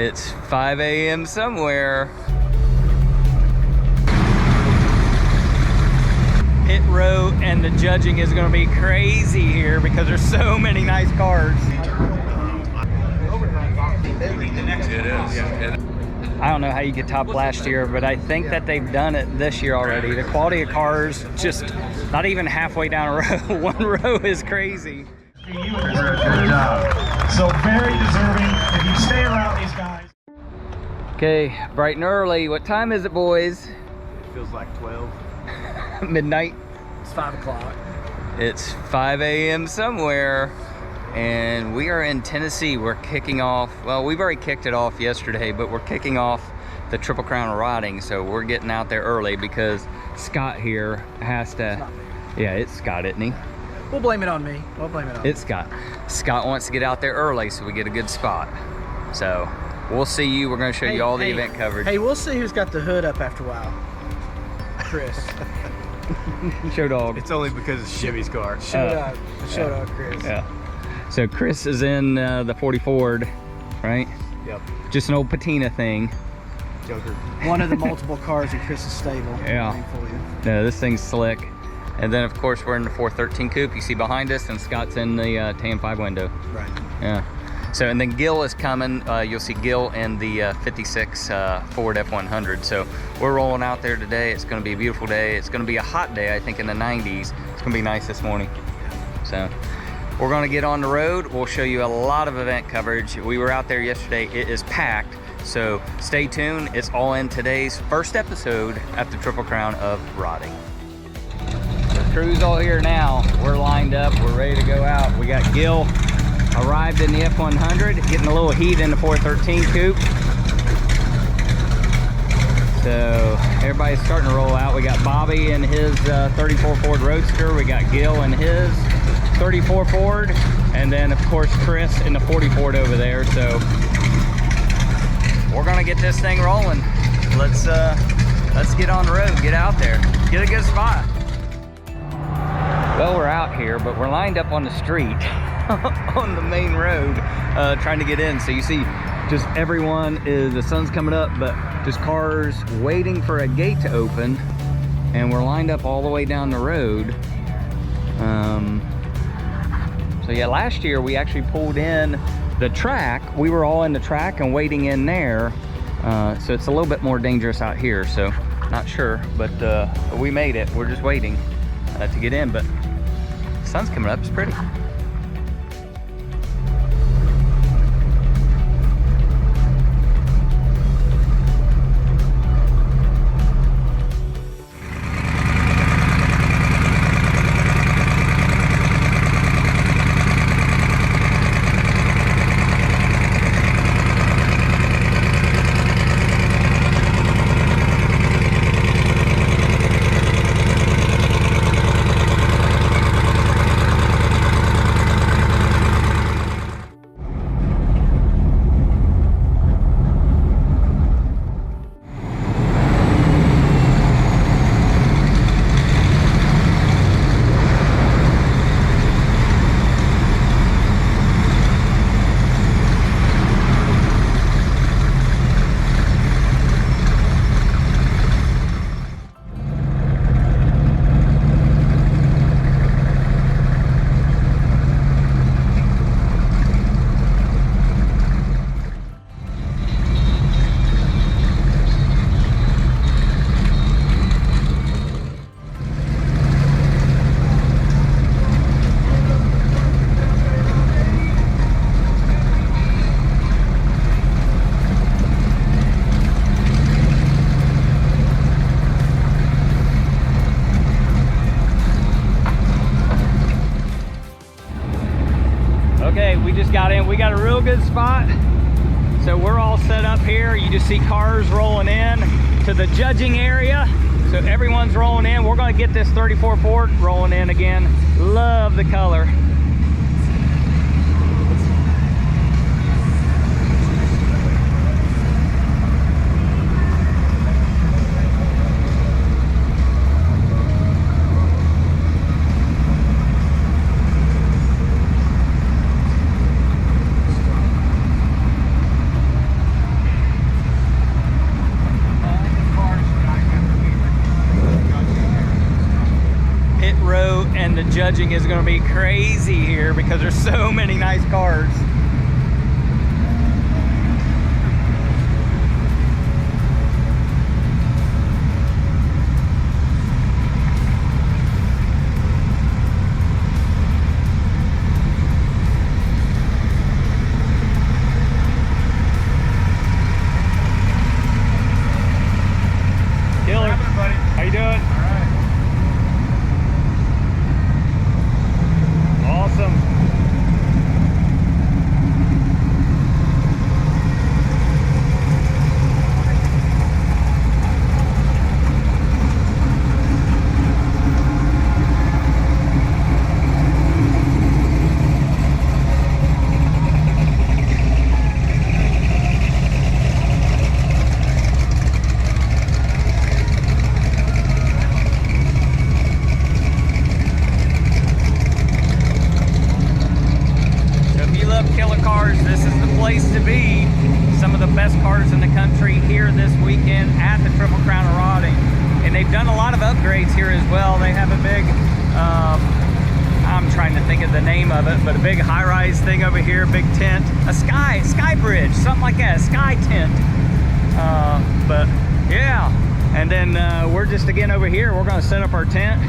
It's 5 a.m. somewhere. Pit row and the judging is going to be crazy here because there's so many nice cars. It is. I don't know how you could top last year, but I think that they've done it this year already. The quality of cars, just not even halfway down a row. One row is crazy. You deserve a good job. So very deserving. If you stay around these guys. Okay, bright and early. What time is it, boys? It feels like 12. Midnight. It's 5 o'clock. It's 5 a.m. somewhere, and we are in Tennessee. We're kicking off, well, we've already kicked it off yesterday, but we're kicking off the Triple Crown riding, so we're getting out there early because Scott here has to, yeah, it's Scott, isn't he? We'll blame it on me. We'll blame it on It's Scott. Scott wants to get out there early so we get a good spot. So we'll see you. We're going to show you all the event coverage. Hey, we'll see who's got the hood up after a while. Chris. Show dog. It's only because it's Chevy's car. Yeah. Show dog, Chris. Yeah. So Chris is in the 40 Ford, right? Yep. Just an old patina thing. Joker. One of the multiple cars in Chris's stable. Yeah. For you. No, this thing's slick. And then of course we're in the 413 coupe you see behind us, and Scott's in the tan 5 window. Right. Yeah. So, and then Gil is coming. You'll see Gil in the 56 Ford F100. So we're rolling out there today. It's going to be a beautiful day. It's going to be a hot day, I think, in the 90s. It's going to be nice this morning. So we're going to get on the road. We'll show you a lot of event coverage. We were out there yesterday. It is packed. So stay tuned. It's all in today's first episode at the Triple Crown of Rodding. The crew's all here now. We're lined up. We're ready to go out. We got Gil arrived in the F100, getting a little heat in the 413 coupe. So everybody's starting to roll out. We got Bobby in his 34 Ford Roadster. We got Gil in his 34 Ford. And then of course Chris in the 40 Ford over there. So we're gonna get this thing rolling. Let's get on the road, get out there, get a good spot. Well, we're out here, but we're lined up on the street on the main road trying to get in. So you see just everyone is, the sun's coming up, but just cars waiting for a gate to open, and we're lined up all the way down the road. So yeah, last year we actually pulled in the track. We were all in the track and waiting in there. So it's a little bit more dangerous out here, so not sure, but we made it. We're just waiting to get in, but the sun's coming up. It's pretty. Okay, we just got in. We got a real good spot. So we're all set up here. You just see cars rolling in to the judging area. So everyone's rolling in. We're gonna get this 34 Ford rolling in again. Love the color. the judging is going to be crazy here because there's so many nice cars. How you doing? All right. Awesome. Killer cars, this is the place to be. Some of the best cars in the country here this weekend at the Triple Crown of Rotting. And they've done a lot of upgrades here as well. They have a big, I'm trying to think of the name of it, but a big high-rise thing over here, big tent, a sky bridge, something like that, a sky tent. But yeah, and then we're just again over here, we're gonna set up our tent.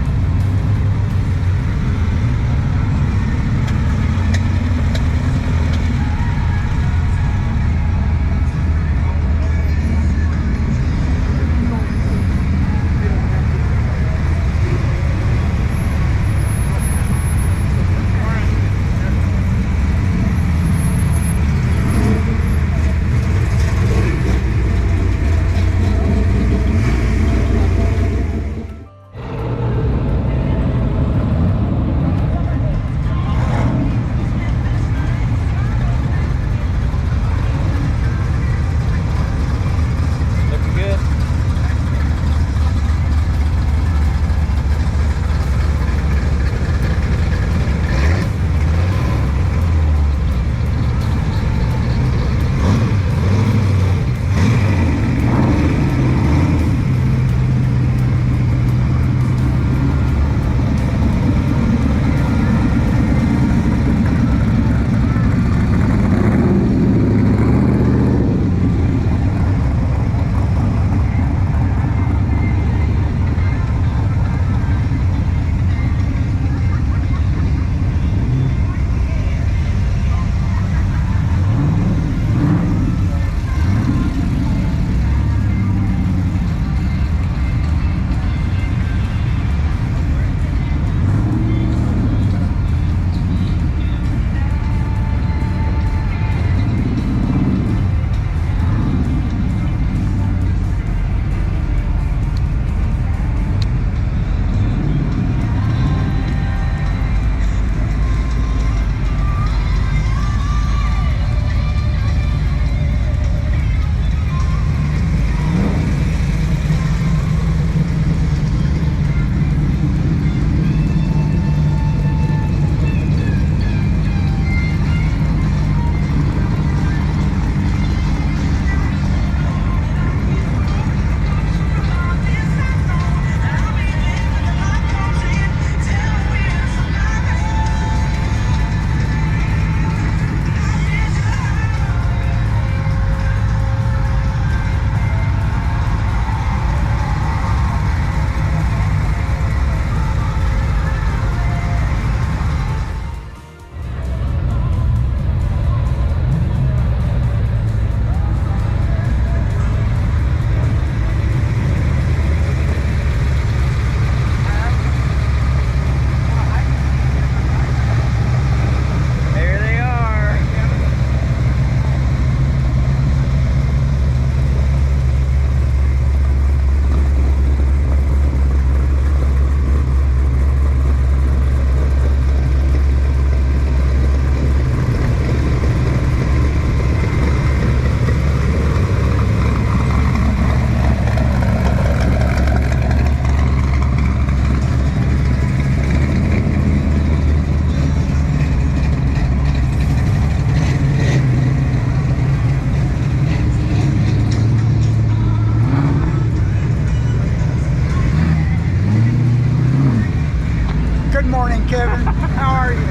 Kevin. How are you?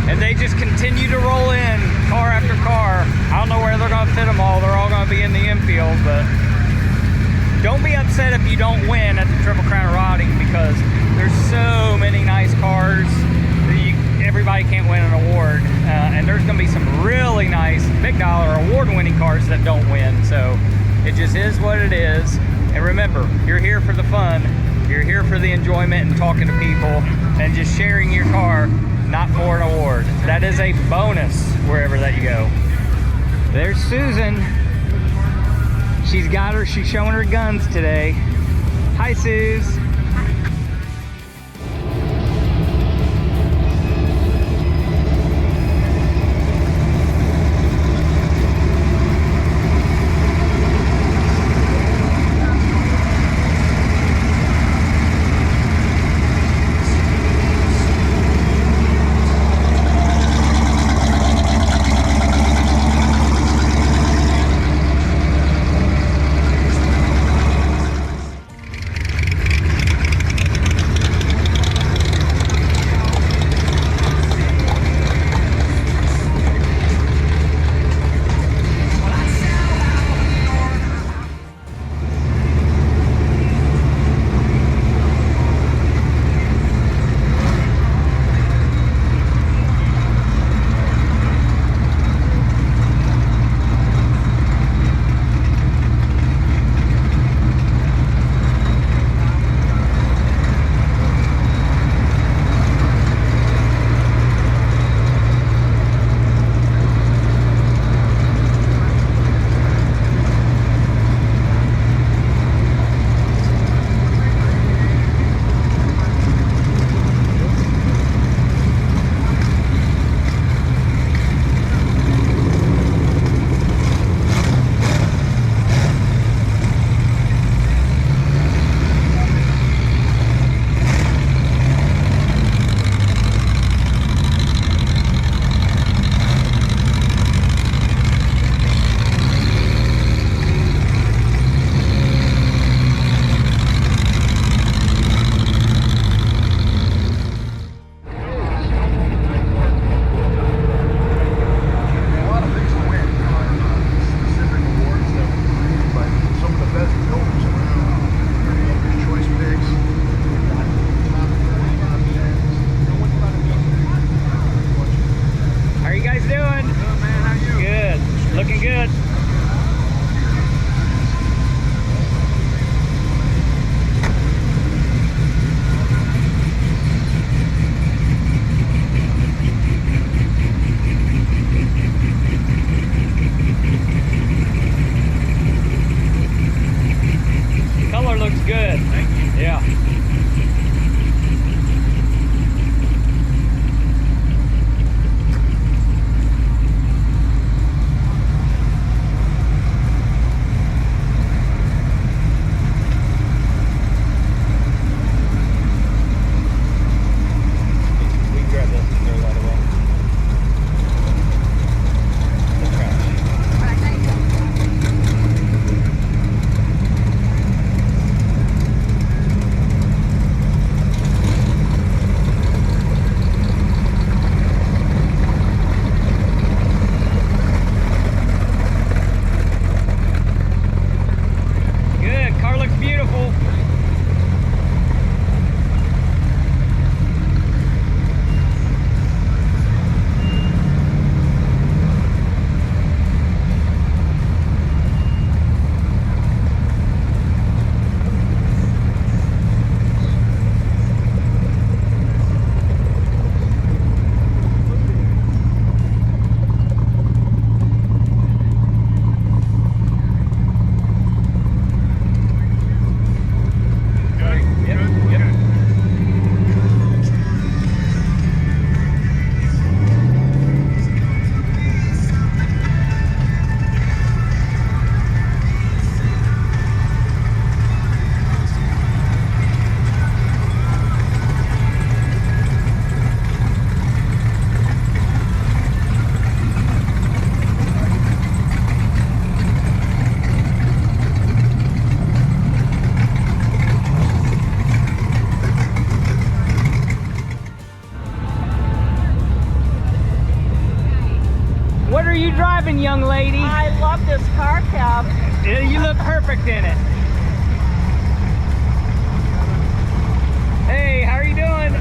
And they just continue to roll in, car after car. I don't know where they're gonna fit them all. They're all gonna be in the infield, but don't be upset if you don't win at the Triple Crown of Rotting, because there's so many nice cars that everybody can't win an award. And there's gonna be some really nice big dollar award-winning cars that don't win. So it just is what it is. And remember, you're here for the fun. You're here for the enjoyment and talking to people and just sharing your car, not for an award. That is a bonus wherever that you go. There's Susan. She's showing her guns today. Hi, Suze. driving, young lady? I love this car, Cab. Yeah, you look perfect in it. Hey, how are you doing?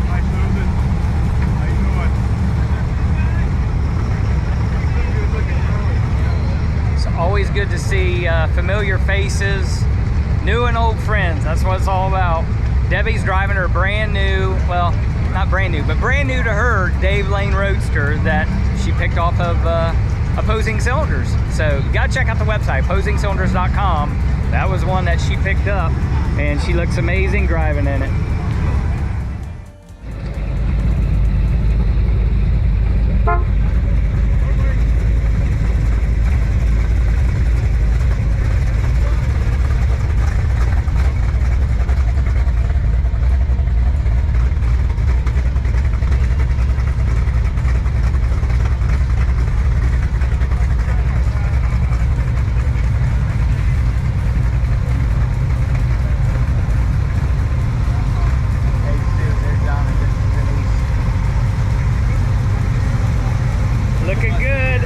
It's always good to see familiar faces, new and old friends. That's what it's all about. Debbie's driving her brand new, well, not brand new, but brand new to her Dave Lane Roadster that she picked off of Opposing Cylinders. So you gotta check out the website, opposingcylinders.com. That was one that she picked up, and she looks amazing driving in it. Looking good.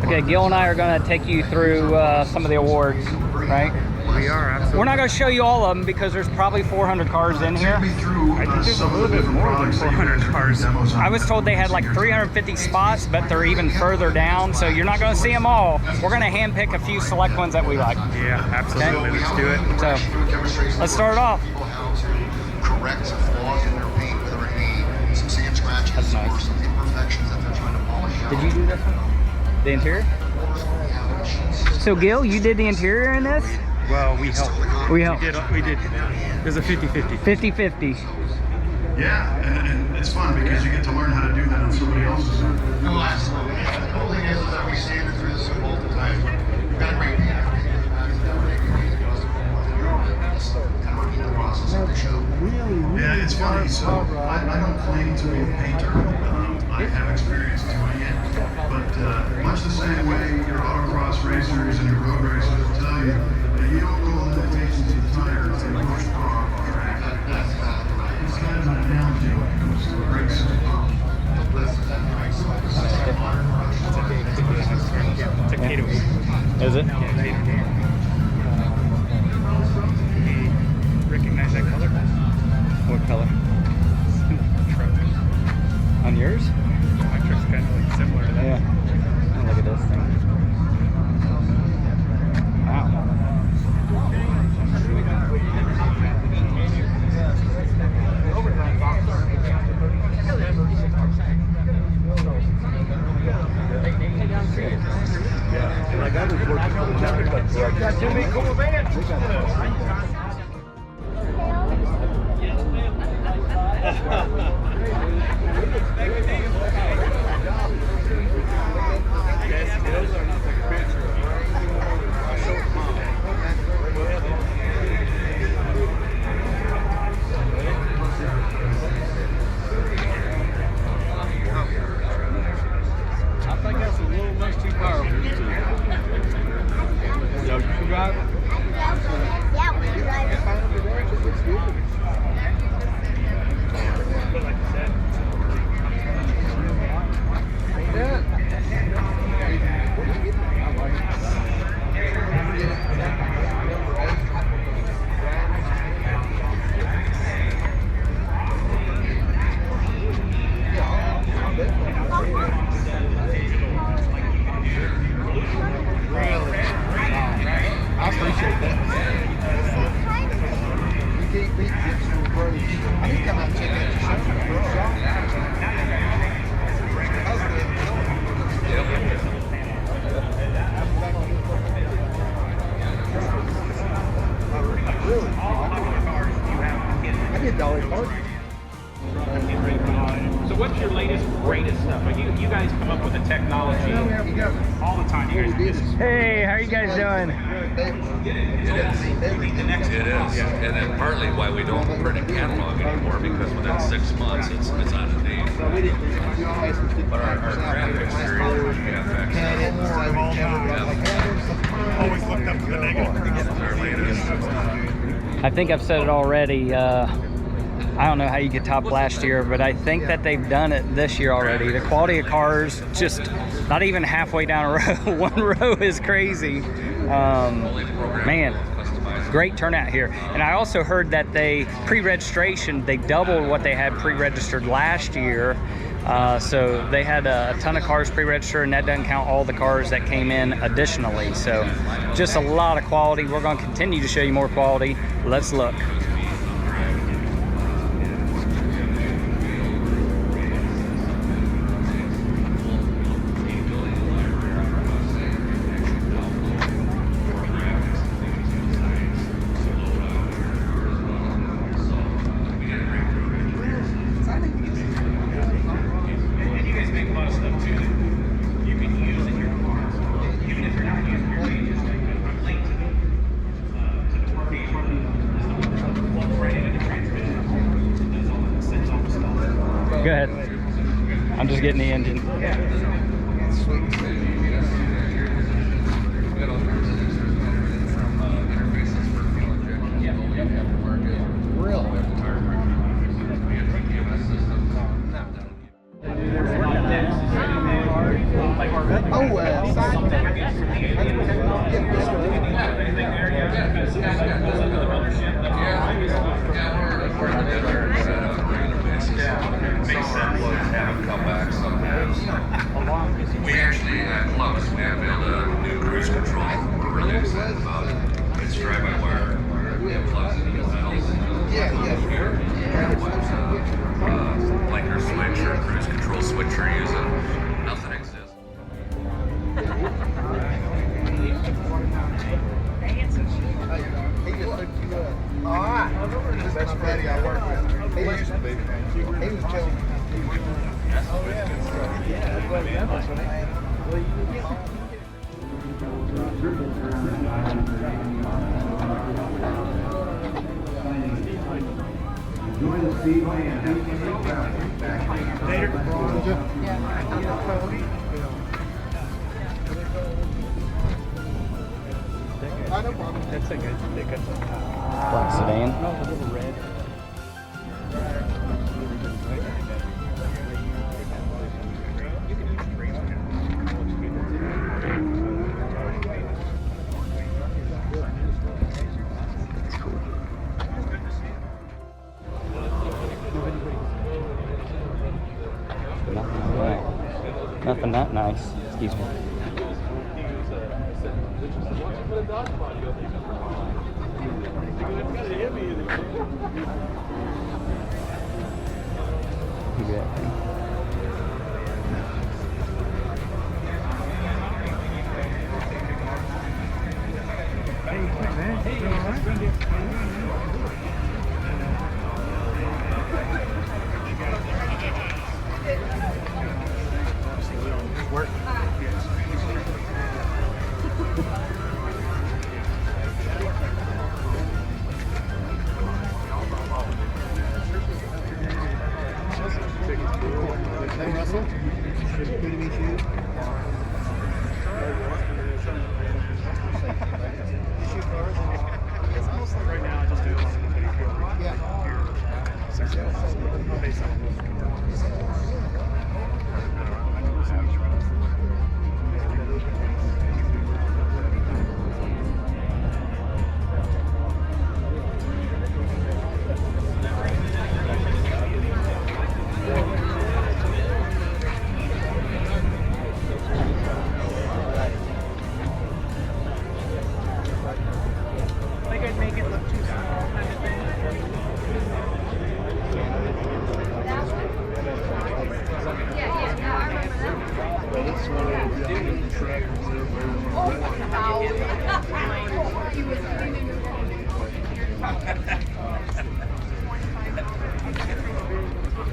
Okay, Gil and I are going to take you through some of the awards, right? We are, absolutely. We're not going to show you all of them because there's probably 400 cars in here. I think there's a little bit more than 400 cars. I was told they had like 350 spots, but they're even further down, so you're not going to see them all. We're going to handpick a few select ones that we like. Yeah, absolutely. Okay? Let's do it. So, let's start it off. Correct flaws in their paint, whether it be some sand scratches That's nice. or some imperfections that they're trying to polish out. Did you do this one? The interior? So Gil, you did the interior in this? Well, we helped. We helped. We did. It was a 50-50. 50-50. Yeah, and it's fun because you get to learn how to do that on somebody else's own. No, absolutely. The whole thing is that we sanded through this multiple times. We've got a great paint. Kind of repeat the process of the show. Yeah, it's funny. So I don't claim to be a painter. I have experience doing it, but much the same way your autocross racers and your road racers will tell you that you don't know the limitations of the tires and push the car off the track. It's kind of an analogy when it comes to a race. It's a Cato. Is it? Recognize that color? What color? On yours? My truck's kind of like similar to that. Yeah. Oh, look at this thing. Wow. with the technology all the time. You guys do this. Hey, how are you guys doing? It is. And then partly why we don't print a catalog anymore, because within 6 months it's out of date. But our graphics are FX. Always looked up to the negative. Our latest. I think I've said it already. I don't know how you could top last year, but I think that they've done it this year already. The quality of cars, just not even halfway down a row. One row is crazy. Man, great turnout here. And I also heard that they pre-registration, they doubled what they had pre-registered last year. So they had a ton of cars pre-registered, and that doesn't count all the cars that came in additionally. So just a lot of quality. We're going to continue to show you more quality. Let's look. Go ahead. I'm just getting the engine. We actually close. We have built a new cruise control. We're really excited about it. It's drive-by-wire. It plugs into the valves. Blinker switch or cruise control switch you're using. Nothing exists. Alright. The best buddy I work with. He used to be. He was telling me. Enjoy the speedway and have fun That's a good pickup. Black sedan. A little red. Nothing that nice. Excuse me. Look at that thing. Hey, Russell. Good to meet you. Right now, I just do a lot of Yeah.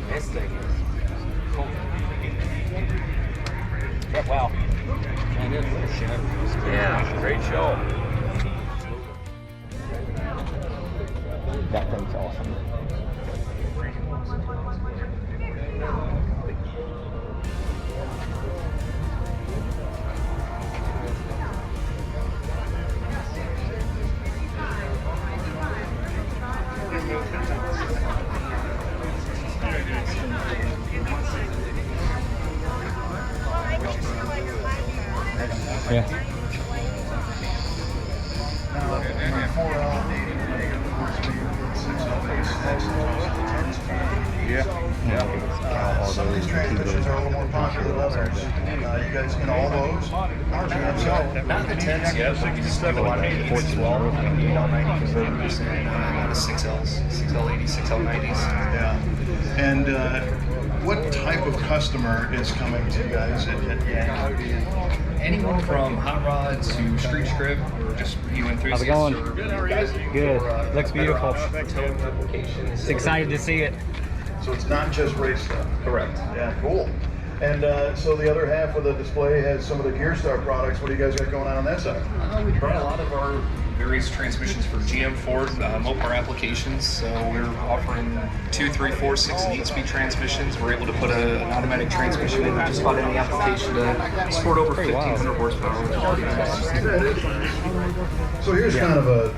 This thing is cool. Wow. Yeah, great show. That thing's awesome. Yeah. Some of these transmissions are a little more popular than others. You guys in all those? Not the 10s yet, but you just have a lot of 80s as well. Not a 6Ls, 6L80s, 6L90s. Yeah. And what type of customer is coming to you guys at Yank? Anyone from hot rod to street strip or just you enthusiasts. How's it going? Or, good, how are you? Good. Looks beautiful. Towing applications. Excited to see it. So it's not just race stuff. Correct. Yeah, cool. And so the other half of the display has some of the Gear Star products. What do you guys got going on that side? We brought a lot of our various transmissions for GM, Ford, Mopar applications. So we're offering 2, 3, 4, 6, and 8-speed transmissions. We're able to put an automatic transmission in just about any application to support over 1,500 horsepower, which is pretty nice. So here's kind of a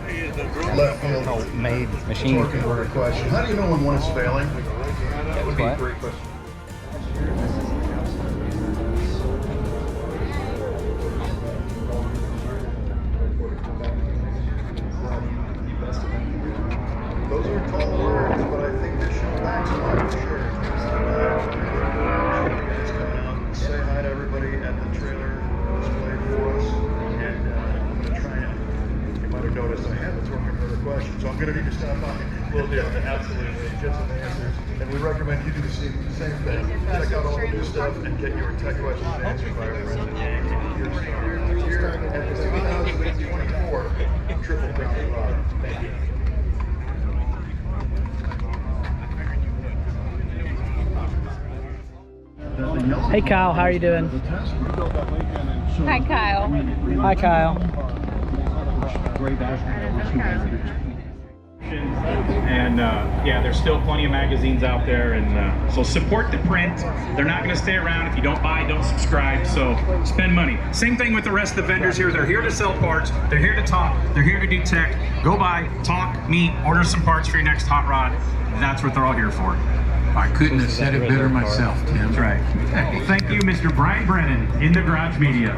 left field Made machine. torque converter question. How do you know when one is failing? That would be What? a great question. Those are tall words, but I think they should back them up for sure. Guys come out and say hi to everybody at the trailer display for us. And I'm going to try and, you might have noticed I have a torque converter question, so I'm going to need to stop by. We'll do it, absolutely. Get some answers. And we recommend you do the same thing. Check out all the new stuff and get your tech questions answered by our friends at Yank here at the 2024 Triple Crown Rod. Thank you. Hey Kyle, how are you doing? Hi, Kyle. Hi Kyle. And yeah, there's still plenty of magazines out there, and so support the print. They're not going to stay around. If you don't buy, don't subscribe, so spend money. Same thing with the rest of the vendors here. They're here to sell parts, they're here to talk, they're here to do tech. Go by, talk, meet, order some parts for your next hot rod. That's what they're all here for. I couldn't have said it better myself, Tim. That's right. Well, thank you, Mr. Brian Brennan, in the Garage Media.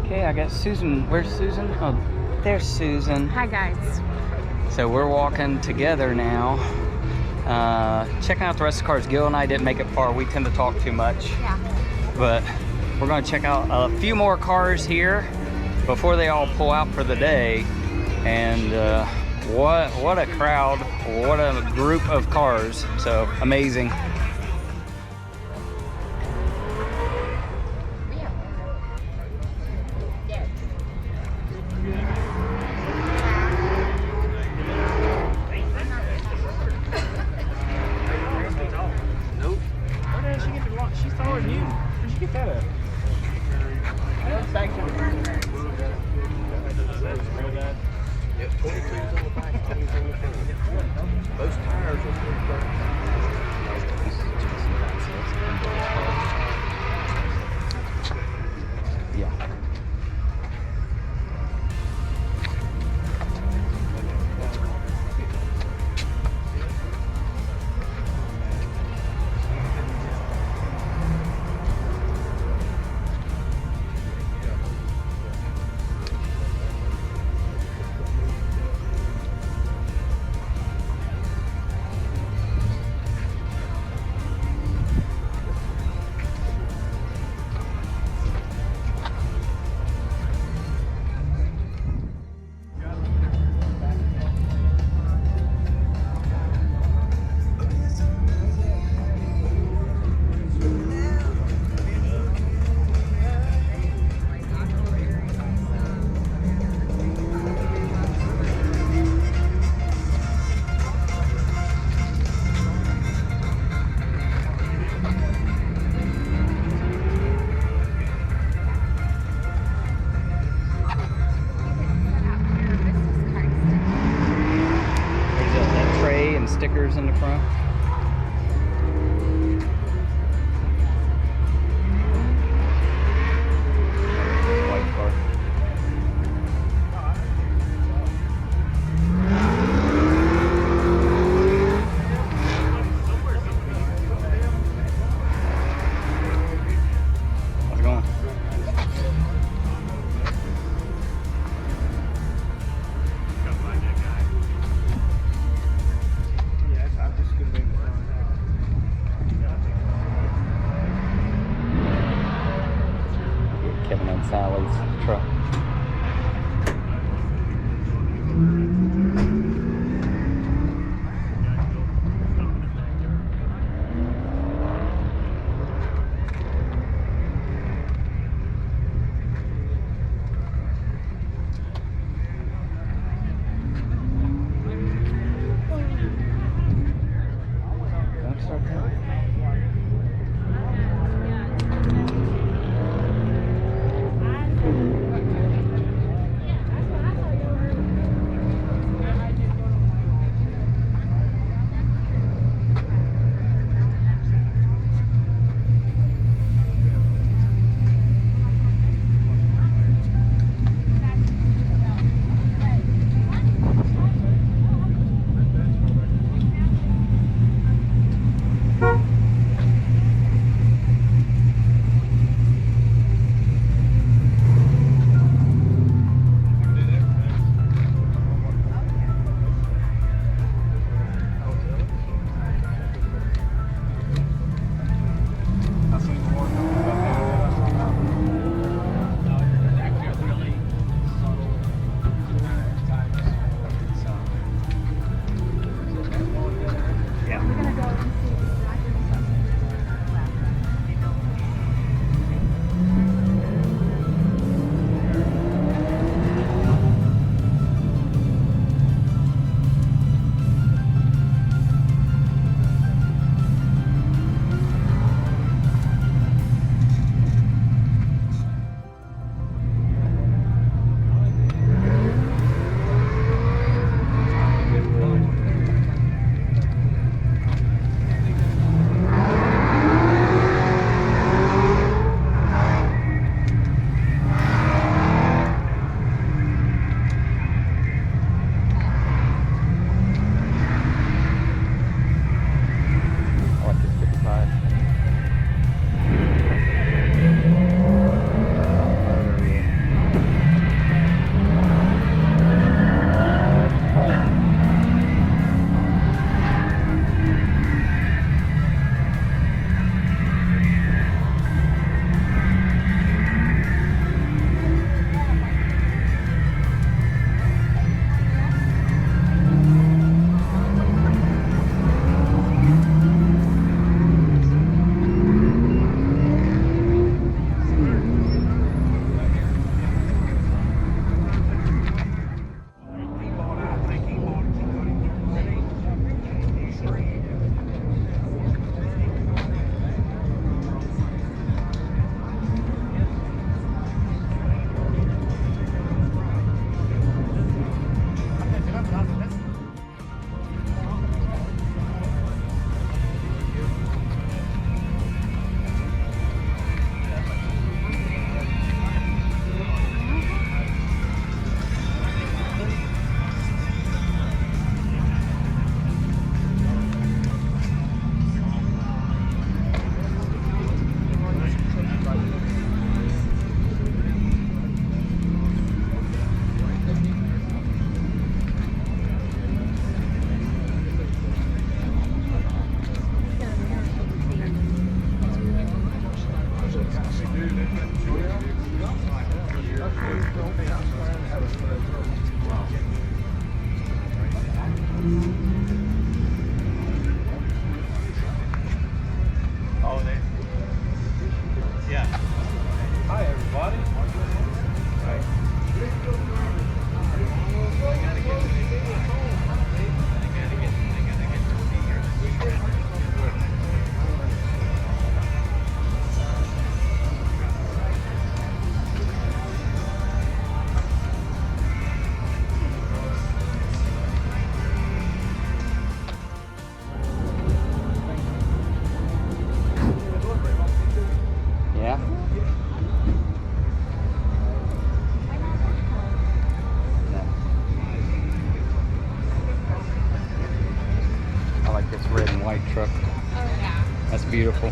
Okay, I got Susan. Where's Susan? Oh, there's Susan. Hi, guys. So we're walking together now. checking out the rest of the cars. Gil and I didn't make it far. We tend to talk too much. Yeah. But we're going to check out a few more cars here before they all pull out for the day. And what a crowd, what a group of cars. So amazing. Those tires are Stickers in the front. White car. How's it going? Kevin and Sally's truck. Don't start that. That's beautiful.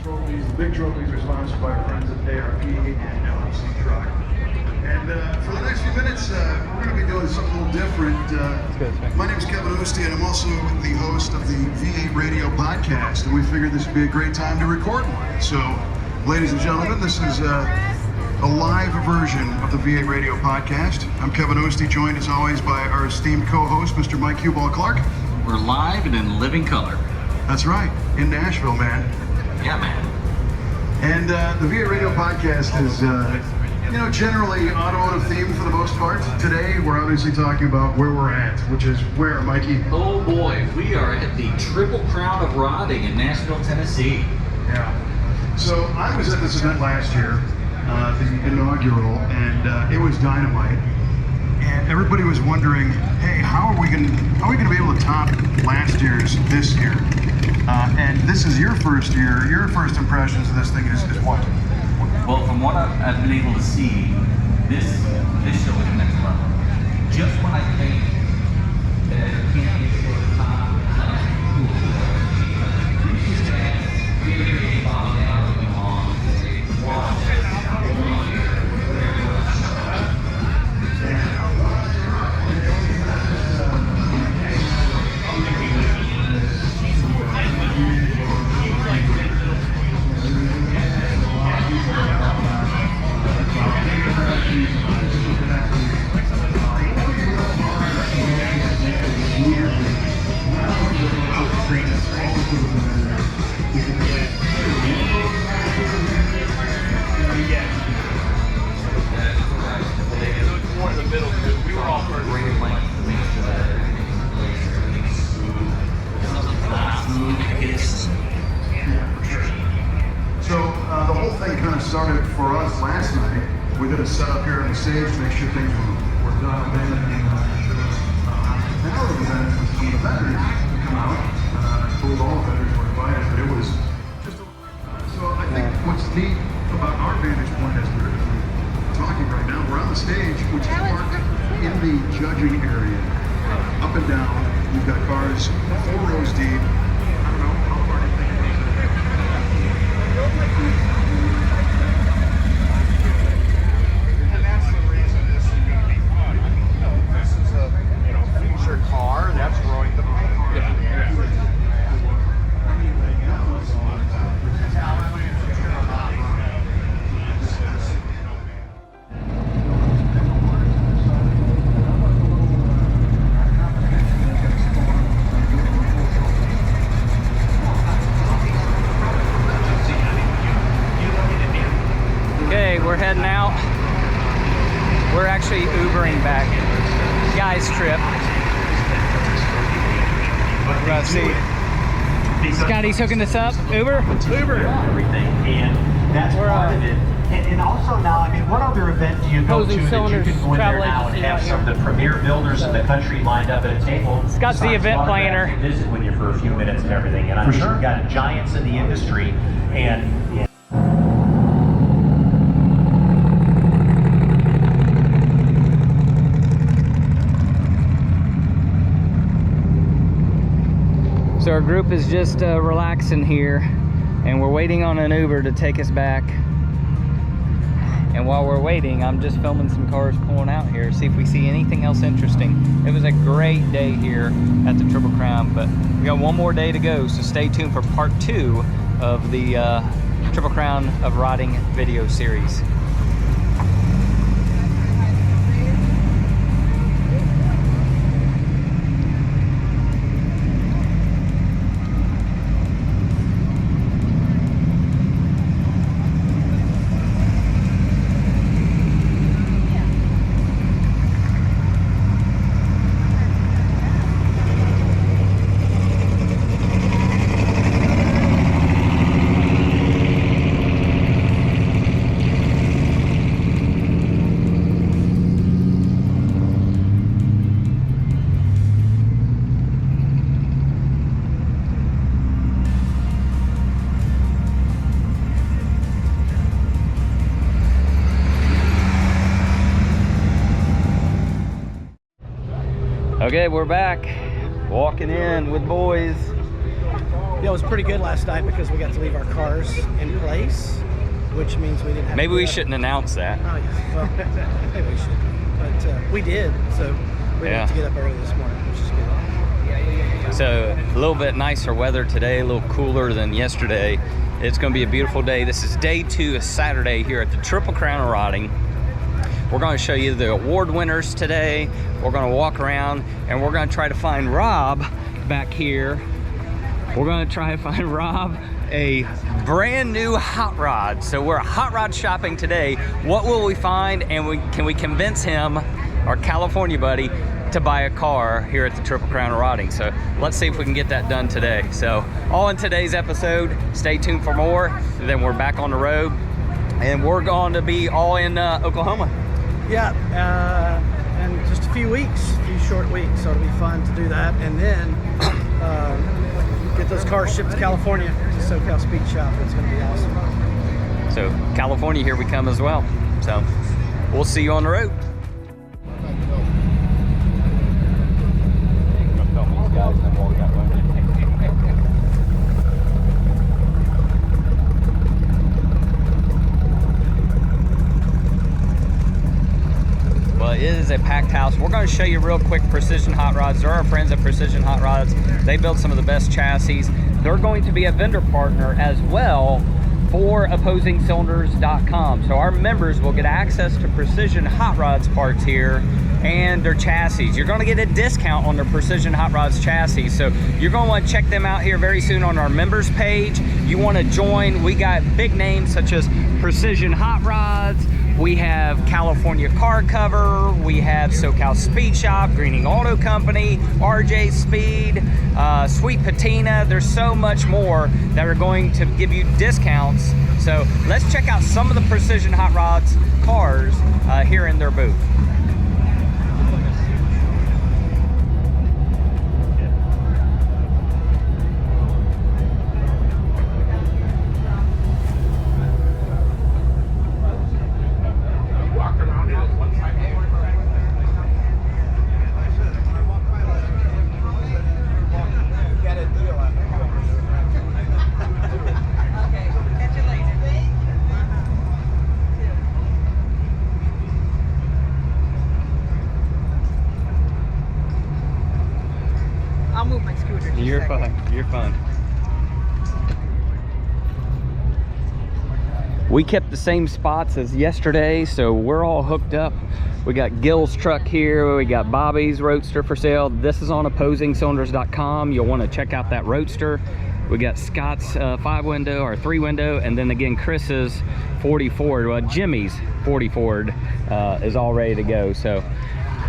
Trophies, the big trophies are sponsored by our friends at ARP and LMC Truck. And for the next few minutes, we're going to be doing something a little different. My name is Kevin Oosty, and I'm also the host of the V8 Radio podcast. And we figured this would be a great time to record one. So, ladies and gentlemen, this is a live version of the V8 Radio podcast. I'm Kevin Oosty, joined as always by our esteemed co-host, Mr. Mike Huball Clark. We're live and in living color. That's right, in Nashville, man. Yeah, man. And the V8 Radio podcast is, generally automotive themed for the most part. Today, we're obviously talking about where we're at, which is where, Mikey? Oh boy, we are at the Triple Crown of Rodding in Nashville, Tennessee. Yeah. So I was at this event last year, the inaugural, and it was dynamite. And everybody was wondering, hey, how are we going to be able to top last year's this year? And this is your first year. Your first impressions of this thing is what? Well, from what I've been able to see, this show is next level. Just when I think that it can't get to the top, The whole thing kind of started for us last night. We did a setup here on the stage to make sure things were dialed in. And now the event with some of the vendors to come out. I believe all the vendors were invited, but it was just so I think what's neat about our vantage point as we're talking right now, we're on the stage, which is marked in the judging area. Up and down, you've got cars 4 rows deep. I don't know, how far do you think it is? And that's the reason this is going to be fun. This is a feature car that's growing the paint. Okay, we're heading out. We're actually Ubering back. Guys trip. We're about to see. Scotty's hooking this up. Uber? Everything, and that's part of it. And also now, I mean, what other event do you go to that you can go in there now and have some of the premier builders in the country lined up at a table? Scott's the event planner. Visit with you for a few minutes and everything, and I'm sure we've got giants in the industry, and So our group is just relaxing here, and we're waiting on an Uber to take us back. And while we're waiting, I'm just filming some cars pulling out here, see if we see anything else interesting. It was a great day here at the Triple Crown, but we got one more day to go, so stay tuned for part 2 of the Triple Crown of Rodding video series. Okay, we're back. Walking in with boys. Yeah, it was pretty good last night because we got to leave our cars in place, which means we didn't have Maybe to we shouldn't announce that. Oh, yeah. Well, maybe we should. But we did, so we didn't have to get up early this morning, which is good. So a little bit nicer weather today, a little cooler than yesterday. It's going to be a beautiful day. This is day 2 of Saturday here at the Triple Crown of Riding. We're going to show you the award winners today. We're going to walk around and we're going to try to find Rob back here. We're going to try to find Rob a brand new hot rod. So we're hot rod shopping today. What will we find, and can we convince him, our California buddy, to buy a car here at the Triple Crown of Riding? So let's see if we can get that done today. So all in today's episode. Stay tuned for more. And then we're back on the road and we're going to be all in Oklahoma. Yeah, and just a few short weeks, so it'll be fun to do that. And then get those cars shipped to California to SoCal Speed Shop. It's going to be awesome. So California, here we come as well. So we'll see you on the road. Well, it is a packed house. We're going to show you real quick Precision Hot Rods. They're our friends at Precision Hot Rods. They build some of the best chassis. They're going to be a vendor partner as well for OpposingCylinders.com. So our members will get access to Precision Hot Rods parts here and their chassis. You're going to get a discount on their Precision Hot Rods chassis. So you're going to want to check them out here very soon on our members page. You want to join. We got big names such as Precision Hot Rods. We have California Car Cover, we have SoCal Speed Shop, Greening Auto Company, RJ Speed, Sweet Patina. There's so much more that are going to give you discounts. So let's check out some of the Precision Hot Rods cars here in their booth. I'll move my scooter. You're fine. You're fine. We kept the same spots as yesterday, so we're all hooked up. We got Gil's truck here. We got Bobby's Roadster for sale. This is on OpposingCylinders.com. You'll want to check out that Roadster. We got Scott's 5-window or 3-window, and then again Chris's 40 Ford. Jimmy's 40 Ford is all ready to go. So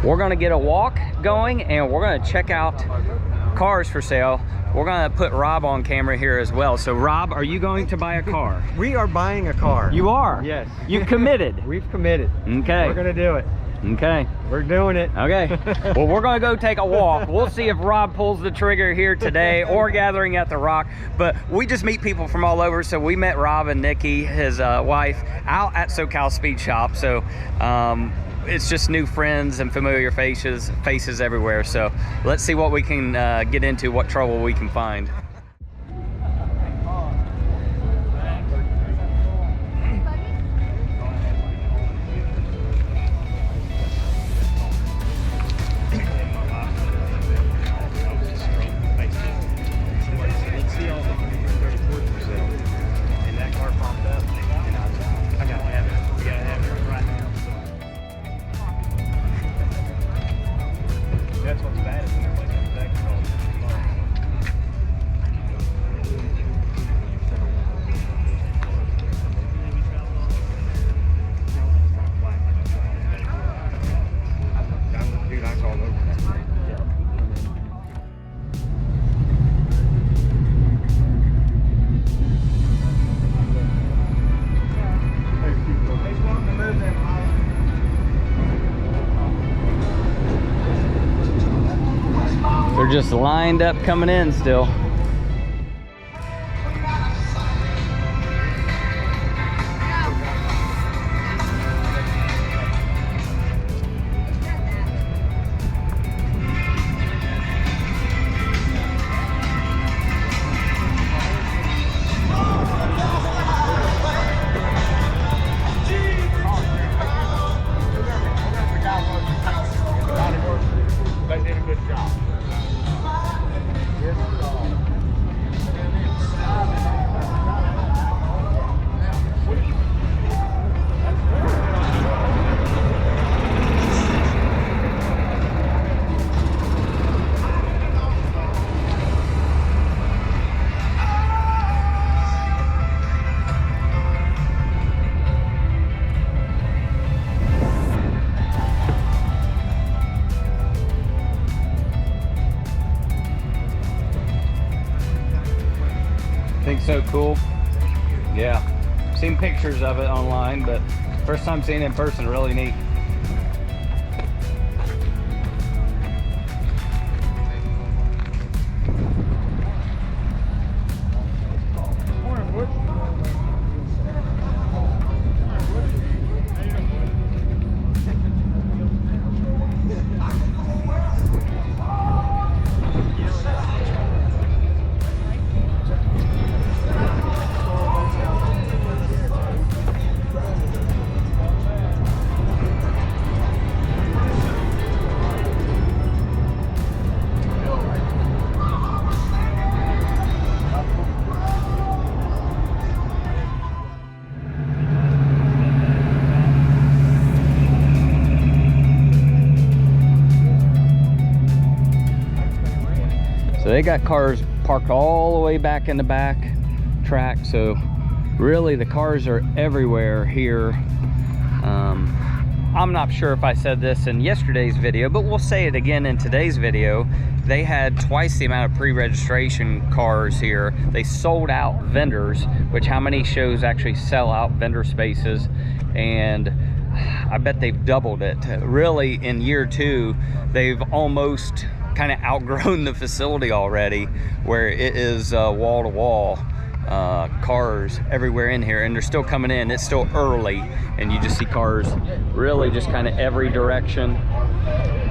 we're going to get a walk going, and we're going to check out cars for sale. We're going to put Rob on camera here as well. So Rob, are you going to buy a car? We are buying a car. You are? Yes. You committed? We've committed. Okay. We're going to do it. Okay. We're doing it. Okay. Well, we're going to go take a walk. We'll see if Rob pulls the trigger here today or gathering at the Rock. But we just meet people from all over. So we met Rob and Nikki, his wife, out at SoCal Speed Shop. So it's just new friends and familiar faces everywhere. So let's see what we can get into, what trouble we can find. That's what's bad. They're just lined up coming in still. so cool. Yeah, seen pictures of it online, but first time seeing it in person, really neat. So they got cars parked all the way back in the back track. So really the cars are everywhere here. I'm not sure if I said this in yesterday's video, but we'll say it again in today's video. They had twice the amount of pre-registration cars here. They sold out vendors, which how many shows actually sell out vendor spaces? And I bet they've doubled it. Really, in year 2, they've almost kind of outgrown the facility already, where it is wall to wall cars everywhere in here, and they're still coming in. It's still early, and you just see cars really just kind of every direction,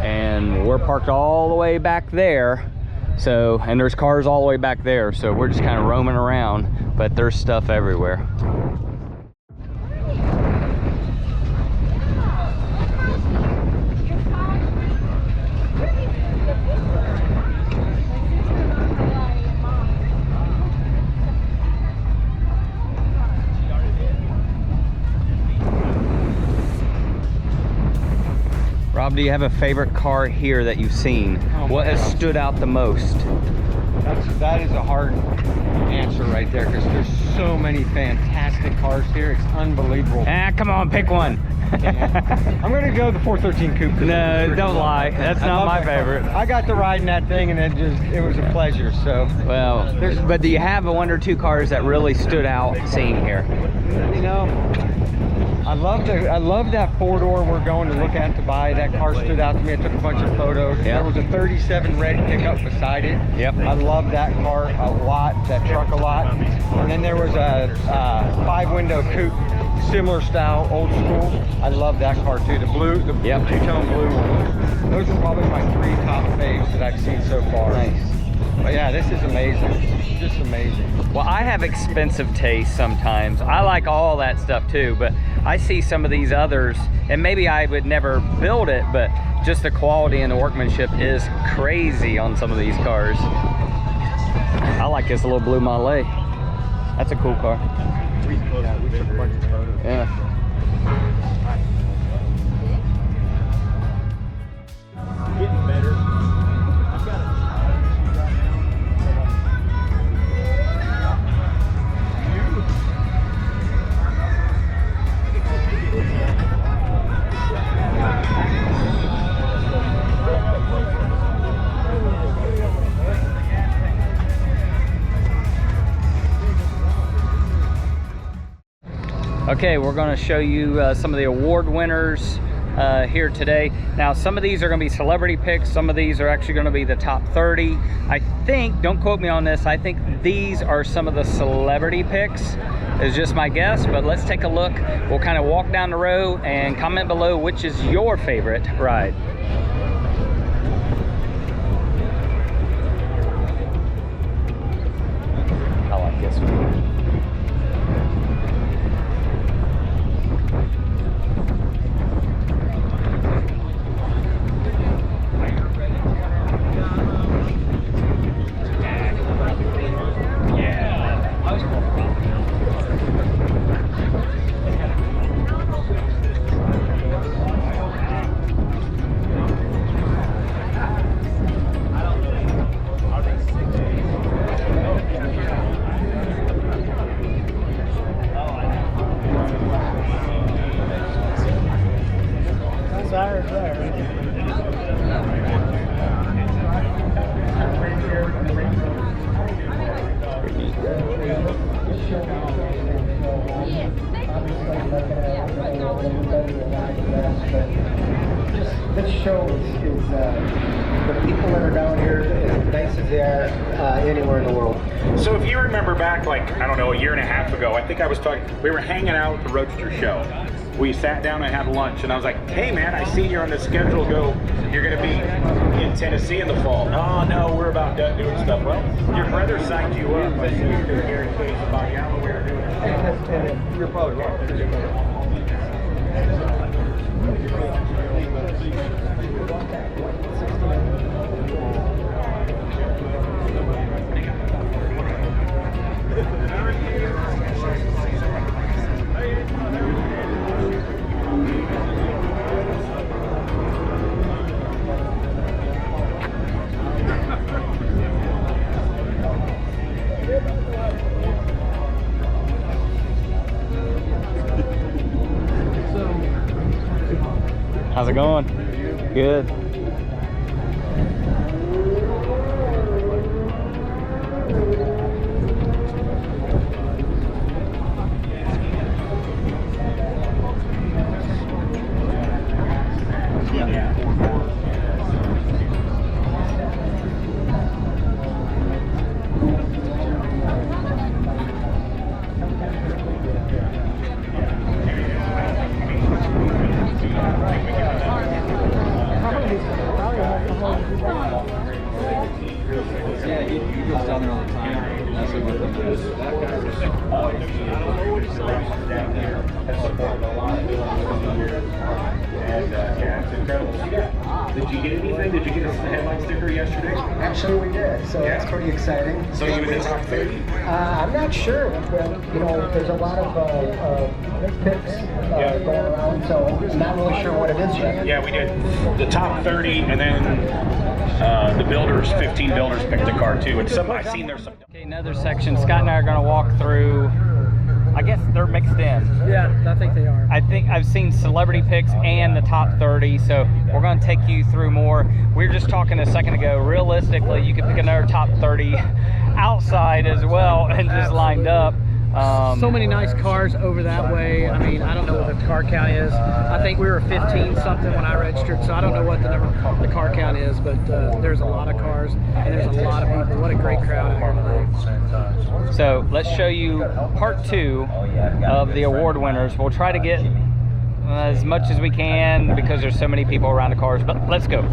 and we're parked all the way back there. So, and there's cars all the way back there, so we're just kind of roaming around, but there's stuff everywhere. Rob, do you have a favorite car here that you've seen? What has stood out the most? That is a hard answer right there, because there's so many fantastic cars here. It's unbelievable. Come on, pick one. I'm gonna go the 413 Coupe. No, don't lie. That's not my favorite. I got to ride in that thing, and it was a pleasure. So, well, but do you have one or two cars that really stood out seeing here? You know, I love that 4-door we're going to look at to buy. That car stood out to me. I took a bunch of photos. Yep. There was a 37 red pickup beside it. Yep. I love that car a lot, that truck a lot. And then there was a 5-window coupe, similar style, old school. I love that car too. The blue, the two-tone blue one. Those are probably my 3 top faves that I've seen so far. Nice. But yeah, this is amazing. Just amazing. Well, I have expensive taste sometimes. I like all that stuff too, but I see some of these others, and maybe I would never build it, but just the quality and the workmanship is crazy on some of these cars. I like this little blue Malay. That's a cool car. We took a bunch of photos. Yeah. Getting better. Okay, we're going to show you some of the award winners here today. Now, some of these are going to be celebrity picks. Some of these are actually going to be the top 30. I think, don't quote me on this, I think these are some of the celebrity picks. It's just my guess, but let's take a look. We'll kind of walk down the row and comment below which is your favorite ride. I like this one. show is the people that are down here as nice as they are anywhere in the world. So if you remember back, like, I don't know, a year and a half ago, I think I was talking, we were hanging out at the Roadster show. We sat down and had lunch, and I was like, hey man, I see you're on the schedule, you're gonna be in Tennessee in the fall. Oh no, we're about done doing stuff. Well, your brother signed you up. I see you're here in case about yeah, we're doing it. And you're probably right. How's it going? Good. Did you get anything? Did you get a headline sticker yesterday? Actually, we did, so that's pretty exciting. So you in the top 30? I'm not sure, but you know, there's a lot of picks going around, so I'm not really sure what it is yet. Yeah, we did the top 30, and then the builders, 15 builders picked the car too. And some I've seen there's some. Okay, another section. Scott and I are going to walk through. I guess they're mixed in. Yeah, I think they are. I think I've seen celebrity picks and the top 30, so we're going to take you through more. We were just talking a second ago. Realistically, you could pick another top 30 outside as well and just lined up. So many nice cars over that way. I mean, I don't know what the car count is. I think we were 15 something when I registered, so I don't know what the car count is, but there's a lot of cars and there's a lot of people. What a great crowd out here today. So let's show you part 2 of the award winners. We'll try to get as much as we can because there's so many people around the cars, but let's go.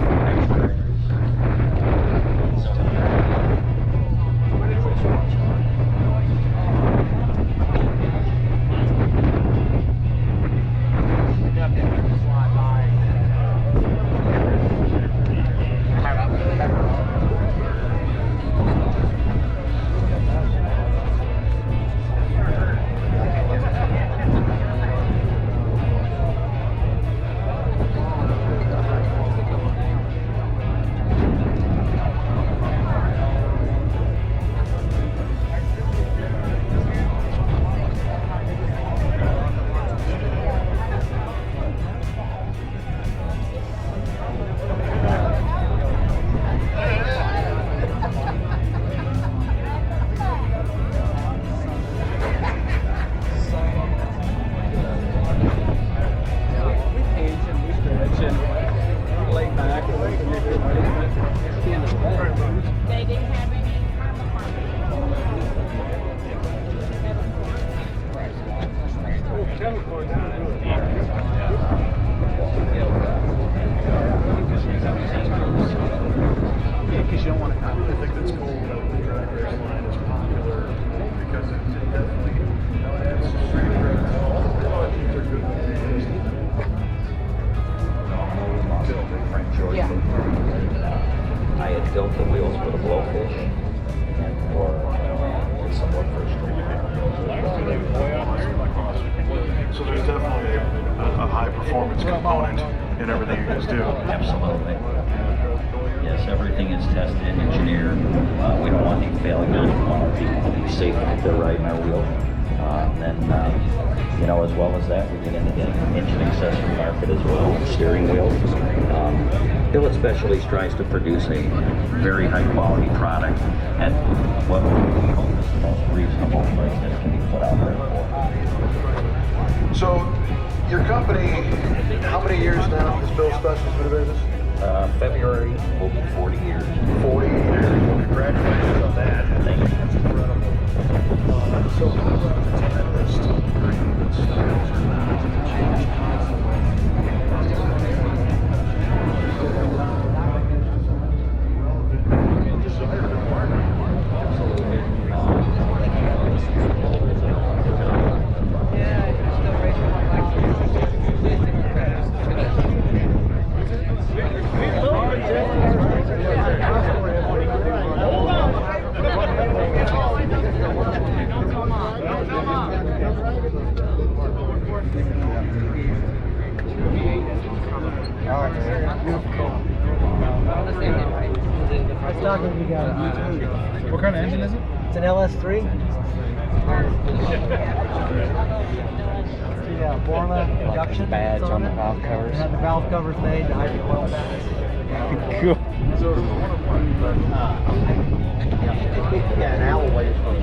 I had built the wheels for the blowfish and for some wood for So there's definitely a high performance component in everything you guys do. Absolutely. Yes, everything is tested and engineered. We don't want any failures. We want our people to be safe if they're riding our wheel. You know, as well as that, we get into the engine accessory market as well, steering wheels. Billet Specialties tries to produce a very high quality product at what we hope is the most reasonable price that can be put out there for. So, your company, how many years now has Billet Specialties been in business? February will be 40 years. 40 years. Well, congratulations on that. Thank you. That's incredible. So, What kind of engine is it? It's an LS3. Yeah, Borla induction. Badge on the valve It covers. had the valve covers made, the hydrogen oil badge. Cool. yeah, an Alloway is from.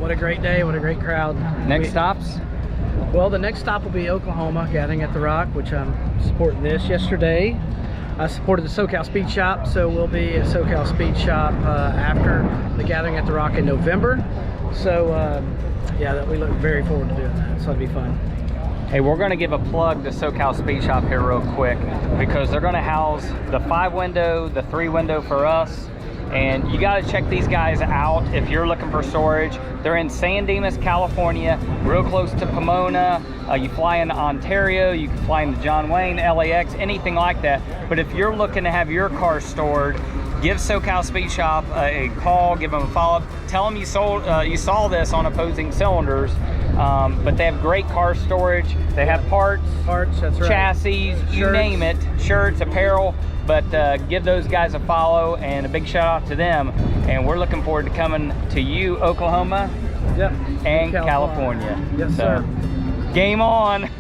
What a great day, what a great crowd. Next stops? Well, the next stop will be Oklahoma, Gathering at the Rock, which I'm supporting this. Yesterday, I supported the SoCal Speed Shop, so we'll be at SoCal Speed Shop after the Gathering at the Rock in November. So, yeah, we look very forward to doing that, so it'll be fun. Hey, we're going to give a plug to SoCal Speed Shop here real quick because they're going to house the 5-window, the 3-window for us. And you got to check these guys out if you're looking for storage. They're in San Dimas, California, real close to Pomona. You fly into Ontario, you can fly into John Wayne, LAX, anything like that. But if you're looking to have your car stored, give SoCal Speed Shop a call, give them a follow-up. Tell them you saw this on Opposing Cylinders. But they have great car storage. They have parts, that's right. chassis, you name it, shirts, apparel. But give those guys a follow and a big shout out to them. And we're looking forward to coming to you, Oklahoma, yep, and California. Yes, so, sir. Game on.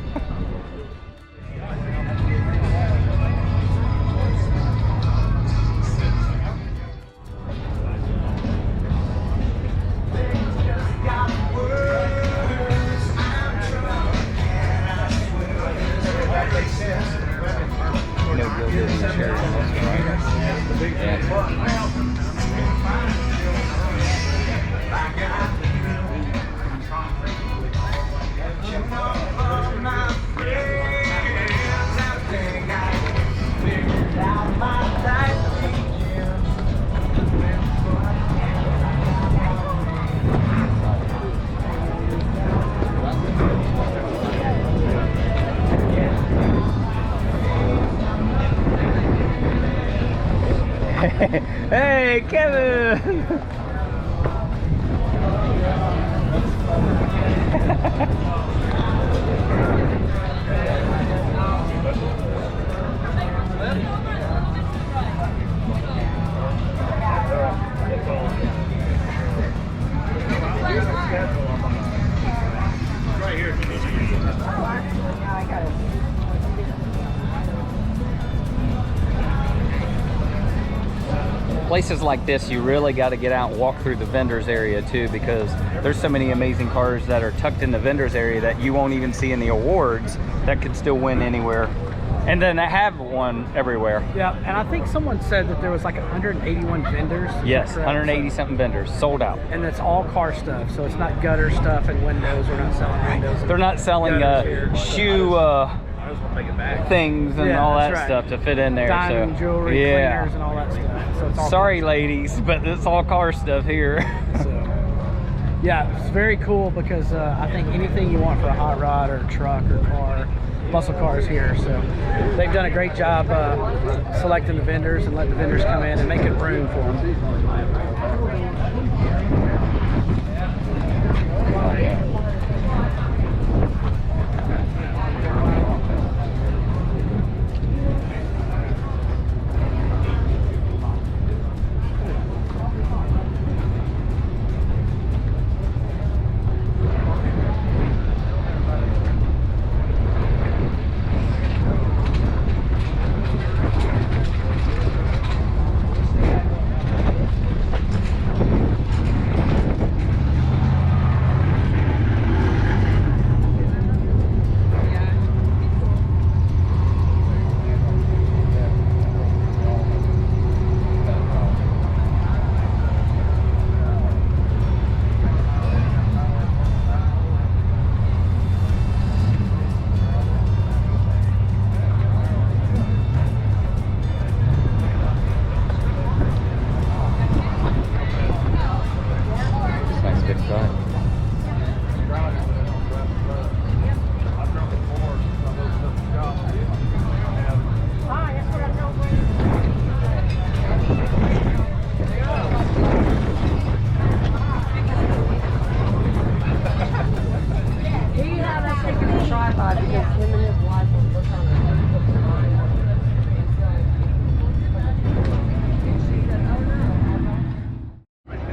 Hey, Kevin! Right here. Places like this, you really got to get out and walk through the vendors area too, because there's so many amazing cars that are tucked in the vendors area that you won't even see in the awards that could still win anywhere. And then I have one everywhere. Yeah, and I think someone said that there was like 181 vendors. Yes, 180 something vendors sold out. And it's all car stuff, so it's not gutter stuff and windows. We're not selling windows. They're not selling shoe things and all that stuff to fit in there. Diamond jewelry, cleaners, and all that stuff. So it's all sorry, ladies, but it's all car stuff here. So, yeah, it's very cool because I think anything you want for a hot rod or a truck or car, muscle cars here. So they've done a great job selecting the vendors and letting the vendors come in and making room for them.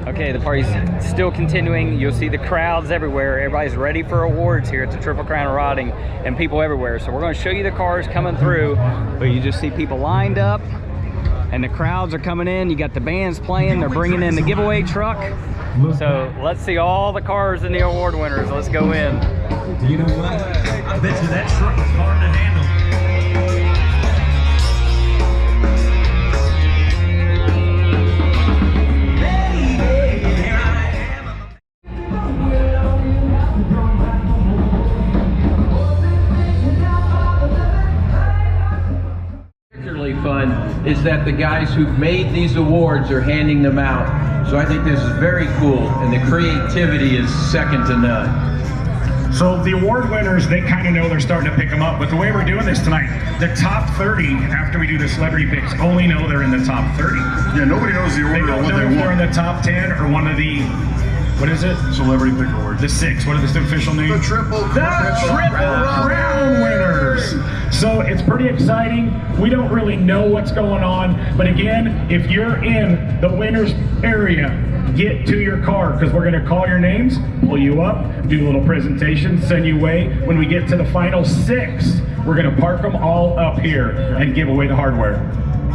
Okay, the party's still continuing. You'll see the crowds everywhere. Everybody's ready for awards here at the Triple Crown of Rodding and people everywhere. So we're going to show you the cars coming through, but you just see people lined up and the crowds are coming in. You got the bands playing. They're bringing in the giveaway truck. So let's see all the cars and the award winners. Let's go in. You know what? I bet you that truck is hard to handle. Fun is that the guys who've made these awards are handing them out. So I think this is very cool, and the creativity is second to none. So the award winners, they kind of know they're starting to pick them up, but the way we're doing this tonight, the top 30, after we do the celebrity picks, only know they're in the top 30. Yeah, nobody knows the order of what they They don't know if they're in won. the top 10 or one of the, what is it? Celebrity Pick Awards. The 6, what is the official name? The Triple Crown winners. So it's pretty exciting. We don't really know what's going on, but again, if you're in the winners area, get to your car because we're going to call your names, pull you up, do a little presentation, send you away. When we get to the final 6, we're going to park them all up here and give away the hardware.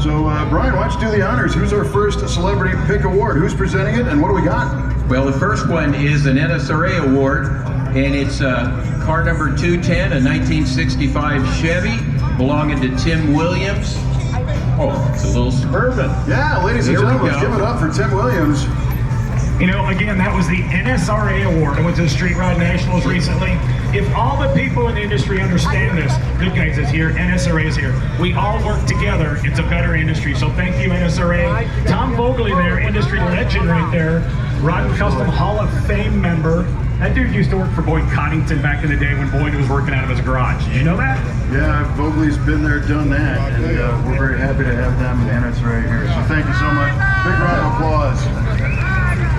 So, Brian, why don't you do the honors? Who's our first Celebrity Pick Award? Who's presenting it, and what do we got? Well, the first one is an NSRA award, and it's car number 210, a 1965 Chevy belonging to Tim Williams. Oh, it's a little Suburban. Yeah, ladies and Here we gentlemen, go. give it up for Tim Williams. You know, again, that was the NSRA award. I went to the Street Rod Nationals recently. If all the people in the industry understand this, Good Guys is here, NSRA is here. We all work together. It's a better industry. So thank you, NSRA. Tom Vogeley there, industry legend right there. Rod and Custom Hall of Fame member. That dude used to work for Boyd Coddington back in the day when Boyd was working out of his garage. Did you know that? Yeah, Vogel's been there, done that, and we're very happy to have them and it's right here. So thank you so much. Big round of applause.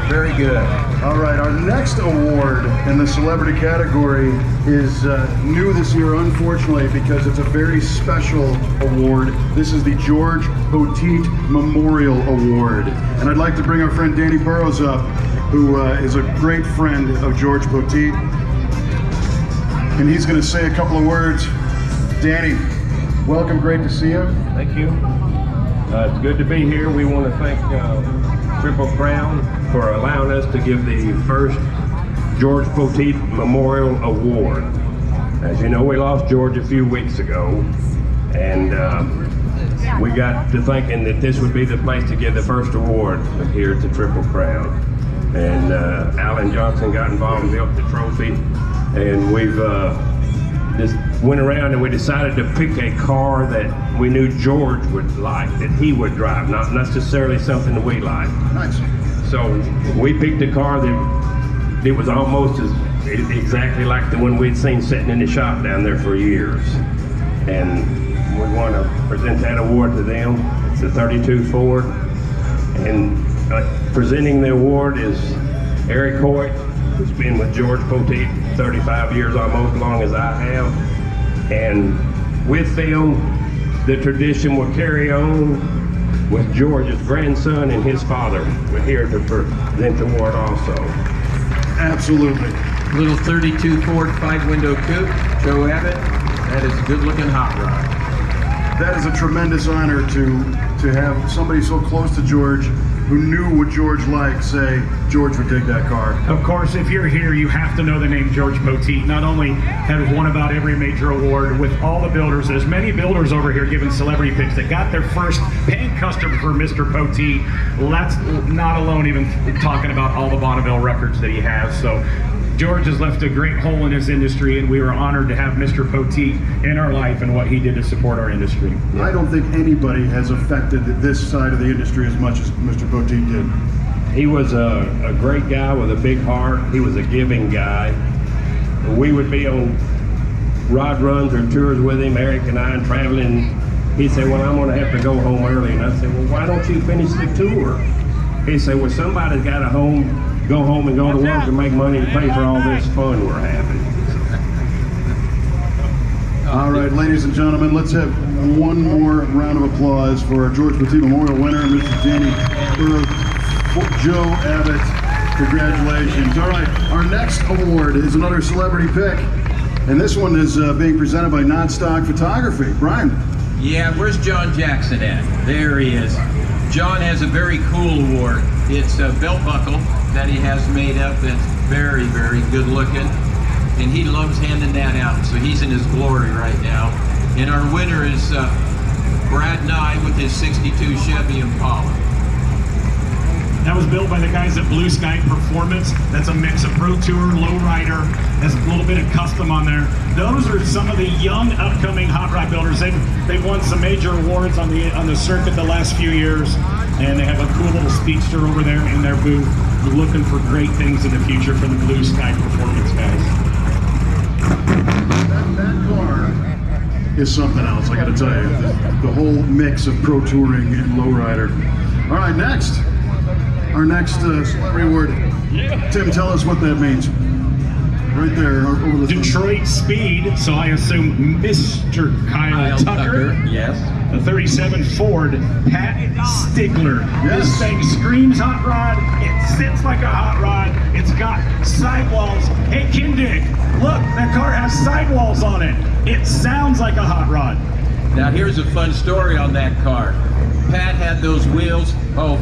Very good. All right, our next award in the celebrity category is new this year, unfortunately, because it's a very special award. This is the George Poteet Memorial Award. And I'd like to bring our friend Danny Burrows up, who is a great friend of George Poteet. And he's going to say a couple of words. Danny, welcome, great to see you. Thank you. It's good to be here. We want to thank Triple Crown for allowing us to give the first George Poteet Memorial Award. As you know, we lost George a few weeks ago, and we got to thinking that this would be the place to give the first award here at the Triple Crown. And Alan Johnson got involved and built the trophy, and we've just went around and we decided to pick a car that we knew George would like, that he would drive, not necessarily something that we like. Nice. So we picked a car that it was almost exactly like the one we'd seen sitting in the shop down there for years. And we want to present that award to them. It's a 32 Ford. And presenting the award is Eric Hoyt, who's been with George Poteet 35 years, almost as long as I have. And with them, the tradition will carry on with George's grandson and his father. We're here to present the award also. Absolutely. Little 32 Ford 5-window coupe, Joe Abbott. That is a good-looking hot rod. That is a tremendous honor to have somebody so close to George, who knew what George liked, say George would take that car. Of course, if you're here, you have to know the name George Poteet. Not only has won about every major award with all the builders, there's many builders over here giving celebrity picks that got their first paying customer for Mr. Poteet. Well, that's not alone even talking about all the Bonneville records that he has. So George has left a great hole in his industry, and we are honored to have Mr. Poteet in our life and what he did to support our industry. I don't think anybody has affected this side of the industry as much as Mr. Poteet did. He was a great guy with a big heart. He was a giving guy. We would be on rod runs or tours with him, Eric and I, and traveling. He'd say, well, I'm gonna have to go home early. And I'd say, well, why don't you finish the tour? He'd say, well, somebody's got a go home and go to work and make money and pay for all this fun we're having. All right, ladies and gentlemen, let's have one more round of applause for our George Poteet Memorial winner, Mr. Danny Burrows. Joe Abbott, congratulations. All right, our next award is another celebrity pick, and this one is being presented by Nonstock Photography. Brian. Yeah, where's John Jackson at? There he is. John has a very cool award. It's a belt buckle that he has made up that's very, very good looking. And he loves handing that out. So he's in his glory right now. And our winner is Brad Nye with his 62 Chevy Impala. That was built by the guys at Blue Sky Performance. That's a mix of Pro Tour, Lowrider, has a little bit of custom on there. Those are some of the young upcoming hot rod builders. They've won some major awards on the circuit the last few years, and they have a cool little speedster over there in their booth. We're looking for great things in the future for the Blue Sky Performance guys. That car is something else, I gotta tell you. The whole mix of Pro Touring and Lowrider. All right, next. Our next celebrity award. Tim, tell us what that means. Right there, over the Detroit Speed, so I assume Mr. Kyle Tucker. Yes. The 37 Ford, Pat Stigler. Yes. This thing screams hot rod. It sits like a hot rod. It's got sidewalls. Hey, Kindig, look, that car has sidewalls on it. It sounds like a hot rod. Now here's a fun story on that car. Pat had those wheels,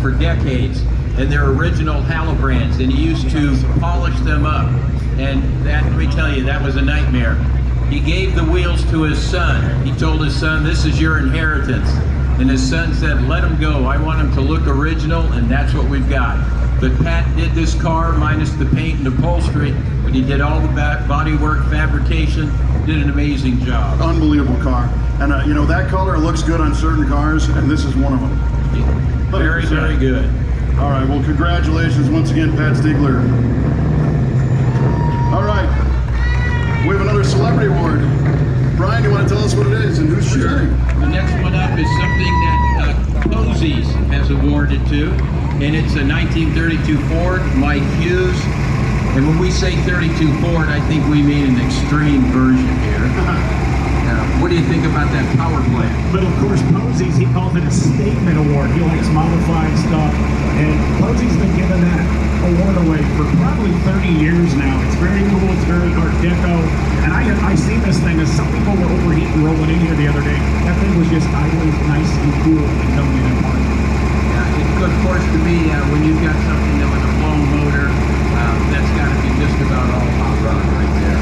for decades, and they're original Halibrands, and he used to polish them up. And that, let me tell you, that was a nightmare. He gave the wheels to his son. He told his son, this is your inheritance. And his son said, let him go. I want him to look original, and that's what we've got. But Pat did this car minus the paint and upholstery, but he did all the body work, fabrication, did an amazing job. Unbelievable car. And you know, that color looks good on certain cars, and this is one of them. Very, very good. All right, well, congratulations once again, Pat Stigler. Celebrity Award. Brian, you want to tell us what it is and who's presenting? The next one up is something that Posey's has awarded to, and it's a 1932 Ford, Mike Hughes. And when we say 32 Ford, I think we mean an extreme version here. What do you think about that power plant? But of course, Posey's, he calls it a statement award. He likes modified stuff. And Posey's been giving that award away for probably 30 years now. It's very cool. It's very Art Deco. And I seen this thing as some people were overheating rolling in here the other day. That thing was just idling nice and cool and coming in apart. Yeah, it's good, of course, to me when you've got something that with a blown motor, that's got to be just about all hot rod right there.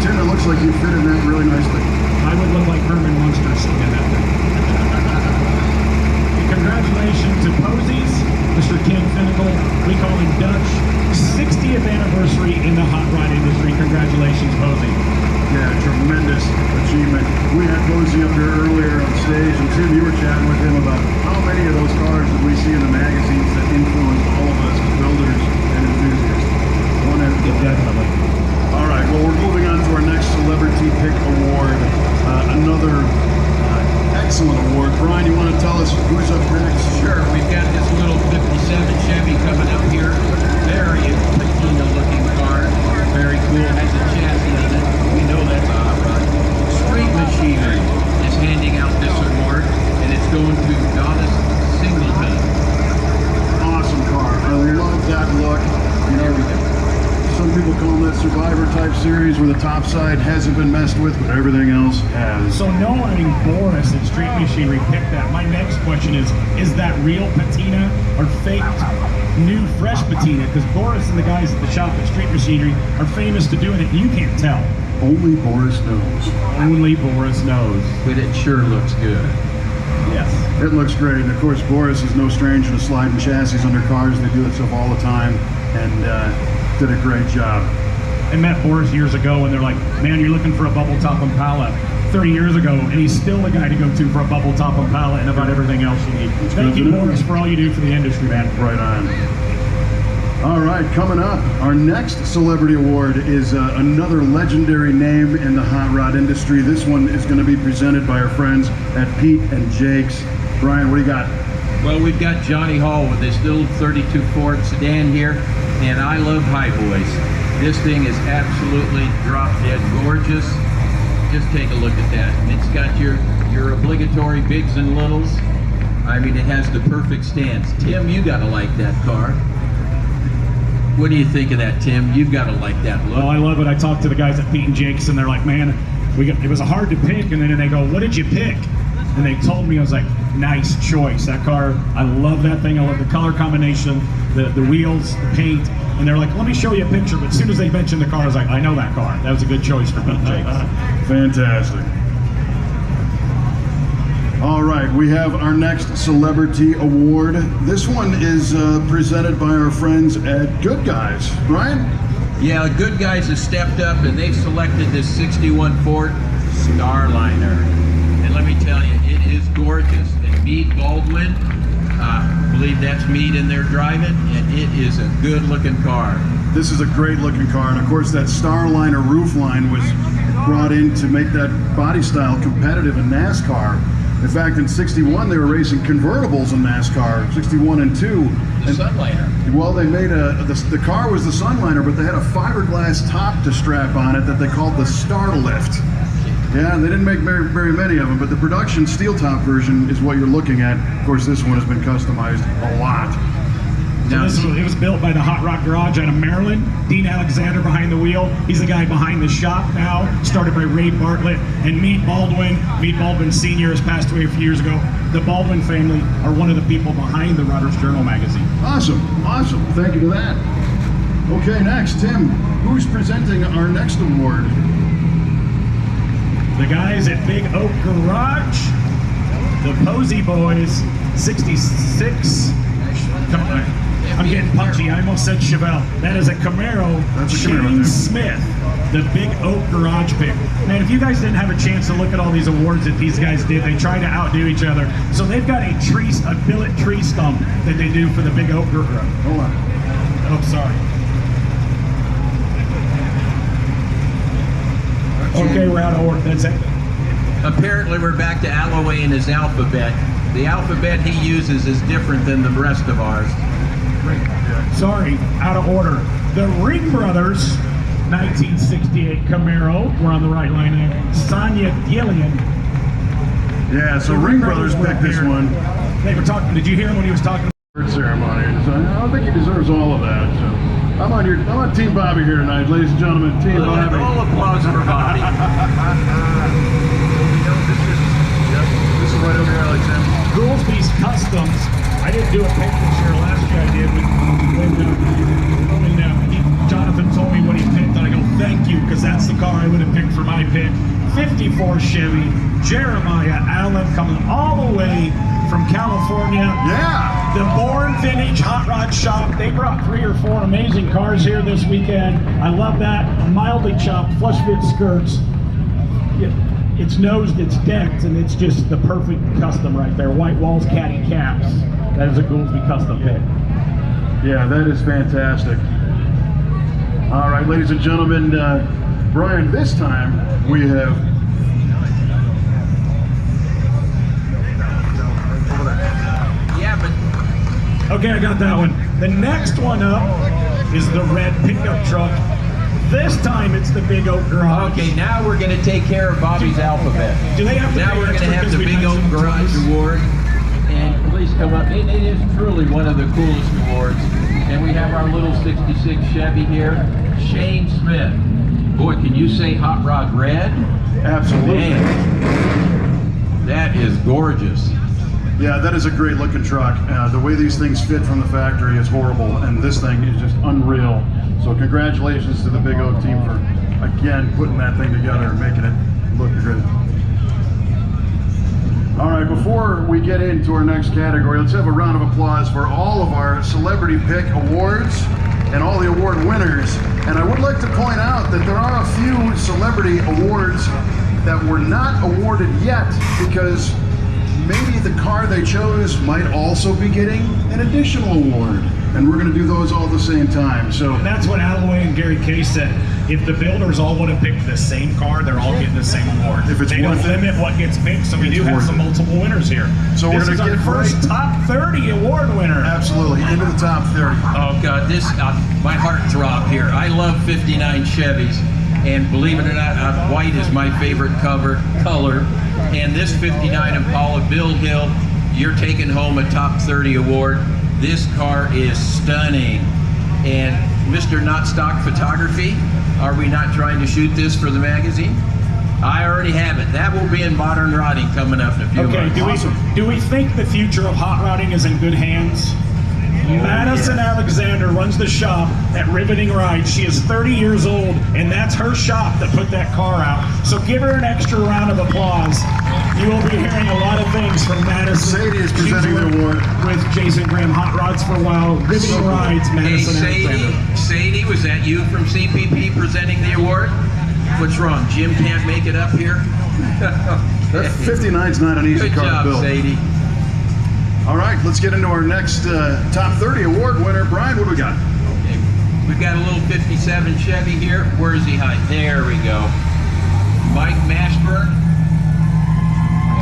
Tim, it looks like you fit in that really nicely. I would look like Herman Munster singing that thing. Congratulations to Posey's, Mr. Ken Finnegal. We call him Dutch. 60th anniversary in the hot rod industry. Congratulations, Posey. Yeah, tremendous achievement. We had Posey up here earlier on stage, and Tim, you were chatting with him about how many of those cars that we see in the magazines that influence all of us as builders and enthusiasts. One after the other. Definitely. All right, well, we're moving on to our next Celebrity Pick Award. Another excellent award. Brian, you want to tell us who's up next? Sure, we've got this little 57 Chevy coming up here. Very patina-looking car. Very cool. Has a chassis on it. We know that's a hot rod. Street Machinery is handing out this award, and it's going to Goddess Singleton. Awesome car. I love that look. You know, there we go. Some people call that Survivor type series where the top side hasn't been messed with, but everything else has. So knowing Boris and Street Machinery picked that, my next question is that real patina or fake new fresh patina? Because Boris and the guys at the shop at Street Machinery are famous to doing it. You can't tell. Only Boris knows. Only Boris knows. But it sure looks good. Yes. It looks great. And of course, Boris is no stranger to sliding chassis under cars. They do that stuff all the time, and did a great job. I met Boris years ago, and they're like, man, you're looking for a bubble top Impala 30 years ago, and he's still the guy to go to for a bubble top Impala and about everything else you need. Thank you, Boris, for all you do for the industry, man. Right on. All right, coming up, our next Celebrity Award is another legendary name in the hot rod industry. This one is going to be presented by our friends at Pete and Jake's. Brian, what do you got? Well, we've got Johnny Hall with this little 32 Ford sedan here, and I love high boys. This thing is absolutely drop dead gorgeous. Just take a look at that. And it's got your obligatory bigs and littles. I mean, it has the perfect stance. Tim, you gotta like that car. What do you think of that, Tim? You've gotta like that look. Oh, I love it. I talked to the guys at Pete and Jake's, and they're like, man, it was hard to pick. And then they go, what did you pick? And they told me, I was like, nice choice. That car, I love that thing. I love the color combination, the wheels, the paint. And they're like, let me show you a picture. But as soon as they mentioned the car, I was like, I know that car. That was a good choice for Pete and Jake's. Fantastic. All right, we have our next Celebrity Award. This one is presented by our friends at Good Guys. Brian? Yeah, Good Guys has stepped up, and they've selected this 61 Ford Starliner. And let me tell you, it is gorgeous. And Meade Baldwin, I believe that's Meade in there driving, and it is a good-looking car. This is a great-looking car, and of course that Starliner roofline was brought in to make that body style competitive in NASCAR. In fact, in '61 they were racing convertibles in NASCAR, '61 and 2. The Sunliner. Well, they made the car was the Sunliner, but they had a fiberglass top to strap on it that they called the Starlift. Yeah, they didn't make very many of them, but the production steel top version is what you're looking at. Of course, this one has been customized a lot. So it was built by the Hot Rod Garage out of Maryland. Dean Alexander behind the wheel. He's the guy behind the shop now. Started by Ray Bartlett and Meade Baldwin. Meade Baldwin Sr. has passed away a few years ago. The Baldwin family are one of the people behind the Rodder's Journal magazine. Awesome. Thank you for that. Okay, next, Tim, who's presenting our next award? The guys at Big Oak Garage, the Posey Boys, 66. Come on. I'm getting punchy. I almost said Chevelle. That is a Camaro. That's a Shane Camaro. Smith, the Big Oak Garage pick. Man, if you guys didn't have a chance to look at all these awards that these guys did, they try to outdo each other. So they've got a billet tree stump that they do for the Big Oak Garage. Hold on. Oh, sorry. Okay, we're out of order. That's it. Apparently, we're back to Alloway and his alphabet. The alphabet he uses is different than the rest of ours. Sorry, out of order. The Ring Brothers 1968 Camaro. We're on the right line there. Sonia Gillian. Yeah, so Ring Brothers picked this one. They were talking. Did you hear him when he was talking? Ceremony. So I don't think he deserves all of that. So I'm on Team Bobby here tonight, ladies and gentlemen. Team Bobby. All applause for Bobby. This is right over here, Alexander. Goolsby's Customs. I didn't do a pick this year. Last year I did when Jonathan told me what he picked. I go, thank you, because that's the car I would have picked for my pick. 54 Chevy, Jeremiah Allen coming all the way from California. Yeah. The Born Vintage Hot Rod Shop. They brought 3 or 4 amazing cars here this weekend. I love that. Mildly chopped, flush fit skirts. It's nosed, it's decked, and it's just the perfect custom right there. White walls, caddy caps. That is a Goolsby custom pick. Yeah, that is fantastic. All right, ladies and gentlemen, Brian, this time we have... Yeah, but... Okay, I got that one. The next one up is the red pickup truck. This time it's the Big Oak Garage. Okay, now we're going to take care of Bobby's alphabet. Do they have to Now we're going to have the Big Oak Garage Award. And please come up. It is truly one of the coolest awards. And we have our little 66 Chevy here. Shane Smith. Boy, can you say Hot Rod Red? Absolutely. Man, that is gorgeous. Yeah, that is a great looking truck. The way these things fit from the factory is horrible, and this thing is just unreal. So congratulations to the Big Oak team for, again, putting that thing together and making it look great. All right, before we get into our next category, let's have a round of applause for all of our Celebrity Pick Awards and all the award winners. And I would like to point out that there are a few celebrity awards that were not awarded yet because maybe the car they chose might also be getting an additional award. And we're going to do those all at the same time. So and that's what Alloway and Gary Case said. If the builders all would have picked the same car, they're all getting the same award. If it's they don't limit what gets picked, so we do have some multiple winners here. So we're going to get first top 30 award winner. Absolutely, into the top 30. Oh God, this my heart throbbed here. I love 59 Chevys, and believe it or not, white is my favorite color. And this 59 Impala Bill Hill, you're taking home a top 30 award. This car is stunning. And Mr. Not Stock Photography, are we not trying to shoot this for the magazine? I already have it. That will be in Modern Rodding coming up in a few months. Okay, do we think the future of hot rodding is in good hands? Madison Alexander runs the shop at Riveting Rides. She is 30 years old, and that's her shop that put that car out. So give her an extra round of applause. You will be hearing a lot of things from Madison. Sadie is presenting the award. With Jason Graham Hot Rods for a while. Riveting Rides, Madison Alexander. Sadie, was that you from CPP presenting the award? What's wrong? Jim can't make it up here? That 59's not an easy car to build. Good job, Sadie. All right, let's get into our next top 30 award winner. Brian, what do we got? Okay. We've got a little 57 Chevy here. Where is he hiding? There we go. Mike Mashburn.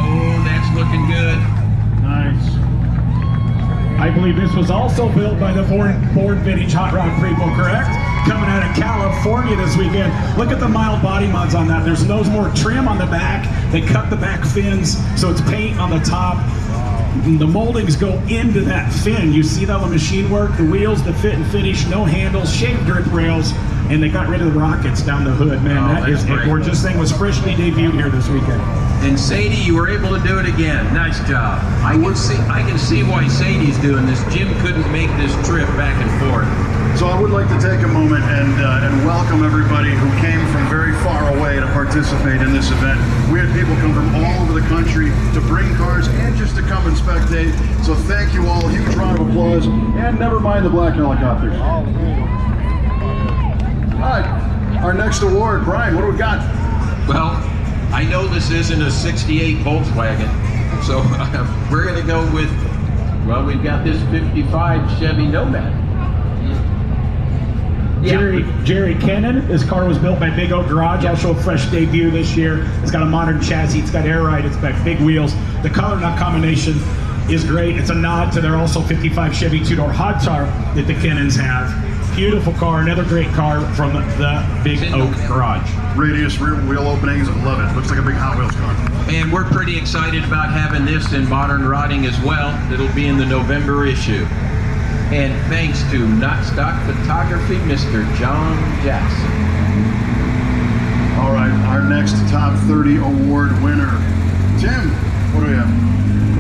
Oh, that's looking good. Nice. I believe this was also built by the Ford Vintage Hot Rod people, correct? Coming out of California this weekend. Look at the mild body mods on that. There's no more trim on the back. They cut the back fins, so it's paint on the top. The moldings go into that fin. You see all the machine work, the wheels, the fit and finish, no handles, shaved grip rails, and they got rid of the rockets down the hood. Man, that is a gorgeous thing. Was freshly debuted here this weekend. And Sadie, you were able to do it again. Nice job. I can see why Sadie's doing this. Jim couldn't make this trip back and forth. So I would like to take a moment and welcome everybody who came from very far away to participate in this event. We had people come from all over the country to bring cars and just to come and spectate. So thank you all. Huge round of applause. And never mind the black helicopters. All right, our next award, Brian, what do we got? Well, I know this isn't a 68 Volkswagen, so we're going to go with, well, we've got this 55 Chevy Nomad. Jerry Kennan. This car was built by Big Oak Garage. Also a fresh debut this year. It's got a modern chassis. It's got air ride. It's got big wheels. The color nut combination is great. It's a nod to their also 55 Chevy two-door hot top that the Kennans have. Beautiful car. Another great car from the Big Oak Garage. Radius rear wheel openings. I love it. Looks like a big Hot Wheels car. And we're pretty excited about having this in modern rodding as well. It'll be in the November issue. And thanks to Not Stock Photography, Mr. John Jackson. All right, our next top 30 award winner. Tim, what do we have?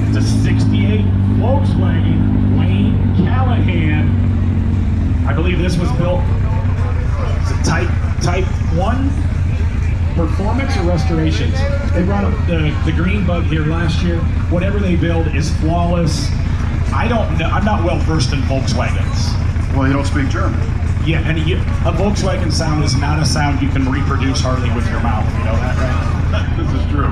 It's a 68 Volkswagen Wayne Callahan. I believe this was built, it's a type 1 performance or restorations. They brought up the green bug here last year. Whatever they build is flawless. I don't know, I'm not well versed in Volkswagens. Well, you don't speak German. Yeah, and a Volkswagen sound is not a sound you can reproduce hardly with your mouth. You know that, right? This is true.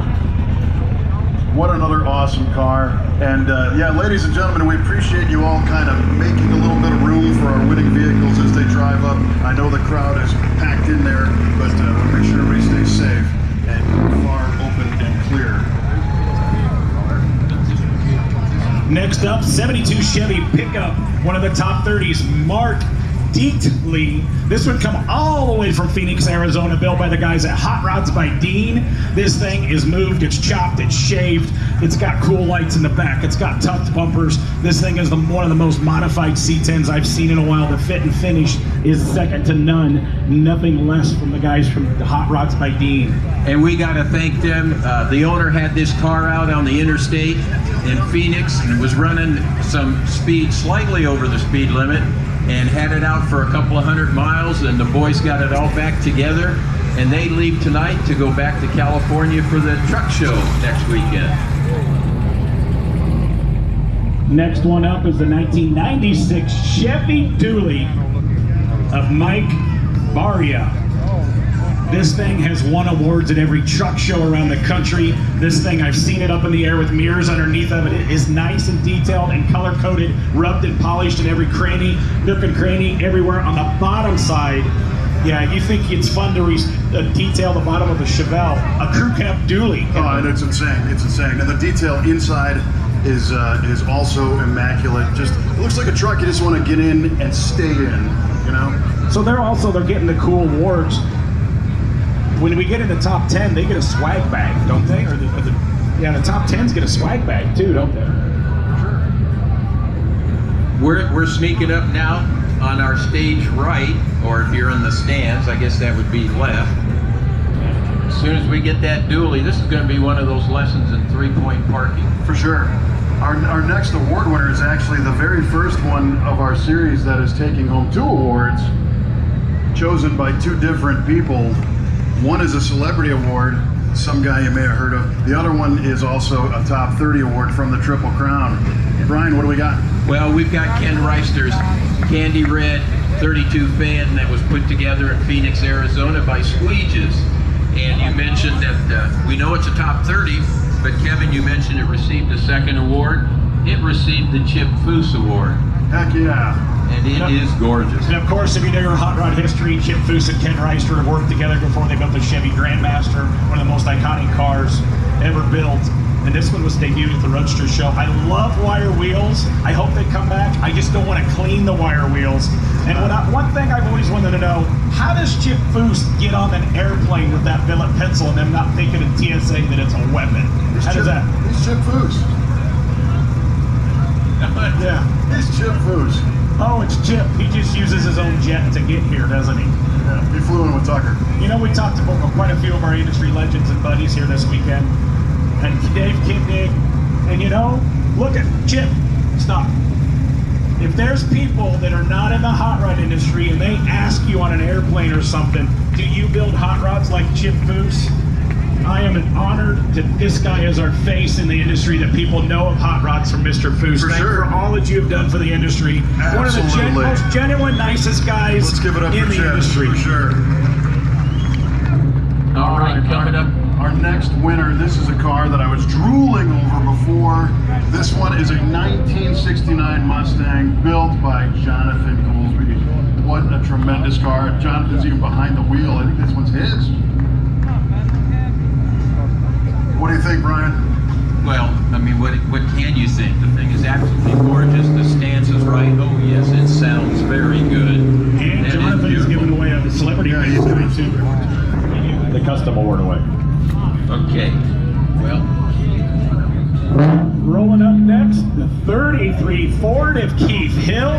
What another awesome car. And yeah, ladies and gentlemen, we appreciate you all kind of making a little bit of room for our winning vehicles as they drive up. I know the crowd is packed in there, but we'll make sure everybody stays safe and far open and clear. Next up, 72 Chevy pickup, one of the top 30s, Mark Deatley. This would come all the way from Phoenix, Arizona, built by the guys at Hot Rods by Dean. This thing is moved, it's chopped, it's shaved, it's got cool lights in the back, it's got tucked bumpers. This thing is one of the most modified C10s I've seen in a while. The fit and finish is second to none. Nothing less from the guys from the Hot Rods by Dean. And we got to thank them. The owner had this car out on the interstate in Phoenix and was running some speed slightly over the speed limit and had it out for a couple of 100 miles, and the boys got it all back together, and they leave tonight to go back to California for the truck show next weekend. Next one up is the 1996 Chevy Dually of Mike Baria. This thing has won awards at every truck show around the country. This thing, I've seen it up in the air with mirrors underneath of it. It is nice and detailed and color-coded, rubbed and polished in every cranny, nook and cranny, everywhere. On the bottom side, yeah, you think it's fun to detail the bottom of a Chevelle, a crew cab dually. Oh, and it's insane. It's insane. And the detail inside is also immaculate. Just, it looks like a truck you just want to get in and stay in, you know? So they're getting the cool awards. When we get in the top 10, they get a swag bag, don't they? Yeah, the top 10s get a swag bag too, don't they? Sure. We're sneaking up now on our stage right, or if you're in the stands, I guess that would be left. As soon as we get that dually, this is going to be one of those lessons in three-point parking. For sure. Our next award winner is actually the very first one of our series that is taking home 2 awards, chosen by 2 different people. One is a celebrity award, some guy you may have heard of. The other one is also a top 30 award from the Triple Crown. Brian, what do we got? Well, we've got Ken Reister's Candy Red 32 fan that was put together in Phoenix, Arizona by Squeeges. And you mentioned that we know it's a top 30, but Kevin, you mentioned it received the 2nd award. It received the Chip Foose Award. Heck yeah. And it is gorgeous. And of course, if you know your hot rod history, Chip Foose and Ken Reister have worked together before they built the Chevy Grandmaster, one of the most iconic cars ever built. And this one was debuted at the Roadster Show. I love wire wheels. I hope they come back. I just don't want to clean the wire wheels. And one thing I've always wanted to know, how does Chip Foose get on an airplane with that billet pencil and them not thinking at TSA that it's a weapon? How does that? He's Chip Foose. Yeah. He's Chip Foose. Oh, it's Chip. He just uses his own jet to get here, doesn't he? Yeah, he flew in with Tucker. You know, we talked about quite a few of our industry legends and buddies here this weekend. And Dave Kindig. And you know, look at Chip. Stop. If there's people that are not in the hot rod industry and they ask you on an airplane or something, do you build hot rods like Chip Foose? I am honored that this guy is our face in the industry, that people know of hot rods from Mr. Foose. For Thank you sure. for all that you have done for the industry. Absolutely. One of the most genuine, nicest guys Let's give it up in for the Chip, industry. for sure. All right, coming up. Our next winner, this is a car that I was drooling over before. This one is a 1969 Mustang built by Jonathan Goolsby. what a tremendous car. Jonathan's even behind the wheel. I think this one's his. What do you think, Brian? Well, I mean, what can you think? The thing is absolutely gorgeous. The stance is right. Oh, yes, it sounds very good. And Jonathan's giving away a celebrity piece tonight, too. The custom award away. Okay. Well, rolling up next, the 33 Ford of Keith Hill.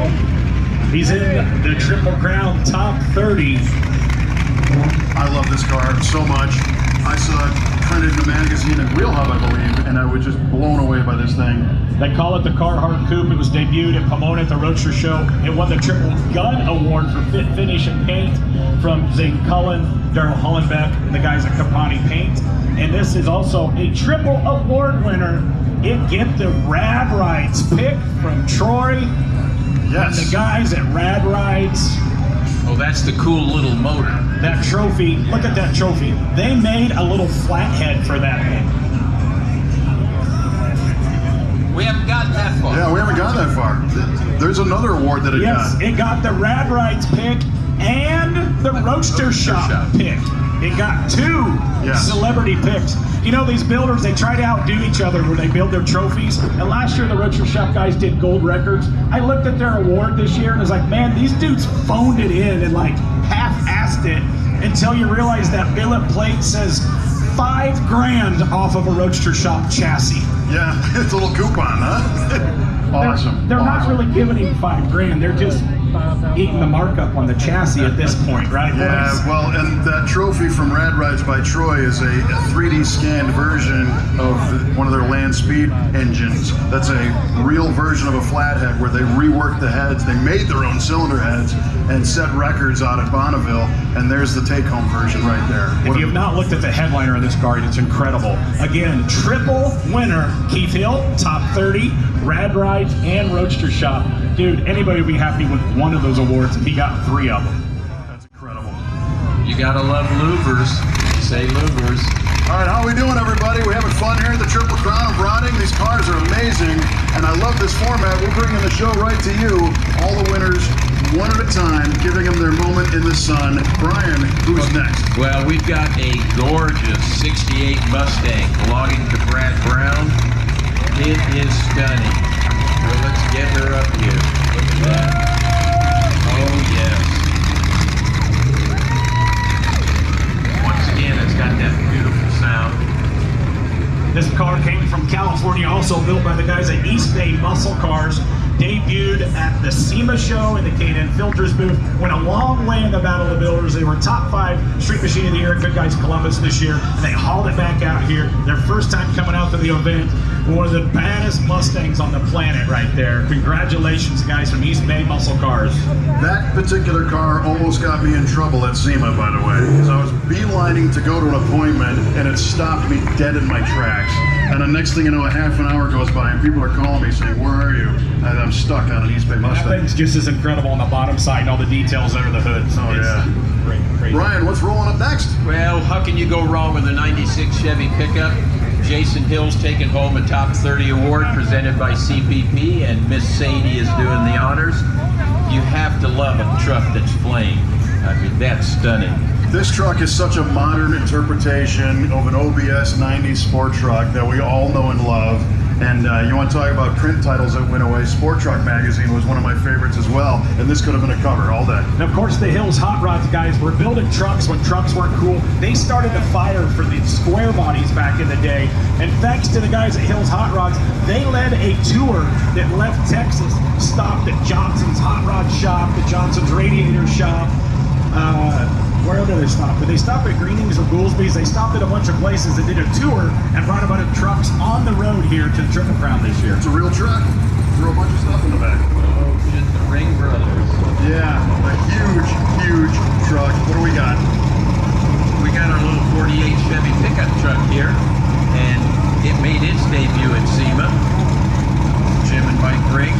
He's in the Triple Crown Top 30. I love this car so much. I saw it printed in a magazine at Wheel Hub, I believe, and I was just blown away by this thing. They call it the Carhartt Coupe. It was debuted in Pomona at the Roadster Show. It won the Triple Gun Award for fit, finish, and paint from Zane Cullen, Daryl Hollenbeck, and the guys at Capani Paint. And this is also a Triple Award winner. It get the Rad Rides pick from Troy. Yes. And the guys at Rad Rides. oh, that's the cool little motor. That trophy, look at that trophy. They made a little flathead for that thing. We haven't gotten that far. Yeah, we haven't gone that far. There's another award that it got. Yes, it got the Rad Rides pick and the Roadster Shop pick. It got two celebrity picks. You know, these builders, they try to outdo each other when they build their trophies. And last year, the Roadster Shop guys did gold records. I looked at their award this year and was like, man, these dudes phoned it in and like half-assed it until you realize that billet plate says $5 grand off of a Roadster Shop chassis. Yeah, it's a little coupon, huh? Awesome. They're not really giving him $5 grand. They're just eating the markup on the chassis at this point, right? Yeah, boys? well, and that trophy from Rad Rides by Troy is a 3D scanned version of one of their land speed engines. That's a real version of a flathead where they reworked the heads. They made their own cylinder heads and set records out at Bonneville, and there's the take-home version right there. If you have not looked at the headliner of this car, it's incredible. Again, triple winner, Keith Hill, top 30, Rad Rides, and Roadster Shop. Dude, anybody would be happy with one of those awards, and he got 3 of them. That's incredible. You gotta love louvers. Say louvers. All right, how are we doing, everybody? We're having fun here at the Triple Crown of Rotting. These cars are amazing, and I love this format. We're bringing the show right to you, all the winners, one at a time, giving them their moment in the sun. Brian, who's next? Well, we've got a gorgeous 68 Mustang belonging to Brad Brown. It is stunning. Well, let's get her up here. Look at that. Oh, yes. Once again, it's got that beautiful sound. This car came from California, also built by the guys at East Bay Muscle Cars. Debuted at the SEMA show in the K&N Filters booth. Went a long way in the Battle of the Builders. They were top 5 Street Machine of the Year at Good Guys Columbus this year. And they hauled it back out here. Their first time coming out to the event. One of the baddest Mustangs on the planet right there. Congratulations, guys from East Bay Muscle Cars. That particular car almost got me in trouble at SEMA, by the way, because I was beelining to go to an appointment, and it stopped me dead in my tracks. And the next thing you know, a half an hour goes by, and people are calling me saying, "Where are you?" And I'm stuck on an East Bay Mustang. That thing's just as incredible on the bottom side and all the details under the hood. Oh, yeah. Great, crazy. Brian, what's rolling up next? Well, how can you go wrong with a 96 Chevy pickup? Jason Hill's taking home a Top 30 award presented by CPP, and Miss Sadie is doing the honors. You have to love a truck that's flame. I mean, that's stunning. This truck is such a modern interpretation of an OBS 90s sport truck that we all know and love. And you want to talk about print titles that went away. Sport Truck magazine was one of my favorites as well, and this could have been a cover all day. And of course, the Hills Hot Rods guys were building trucks when trucks weren't cool. They started the fire for the square bodies back in the day, and thanks to the guys at Hills Hot Rods, they led a tour that left Texas, stopped at Johnson's Hot Rod Shop, the Johnson's Radiator Shop. Where did they stop? Did they stop at Greenings or Goolsby's? They stopped at a bunch of places and did a tour and brought a bunch of trucks on the road here to the Triple Crown this year. It's a real truck. Threw a bunch of stuff in the back. Oh, shit, the Ring Brothers. Yeah, a huge, huge truck. What do we got? We got our little 48 Chevy pickup truck here, and it made its debut at SEMA. Jim and Mike Ring.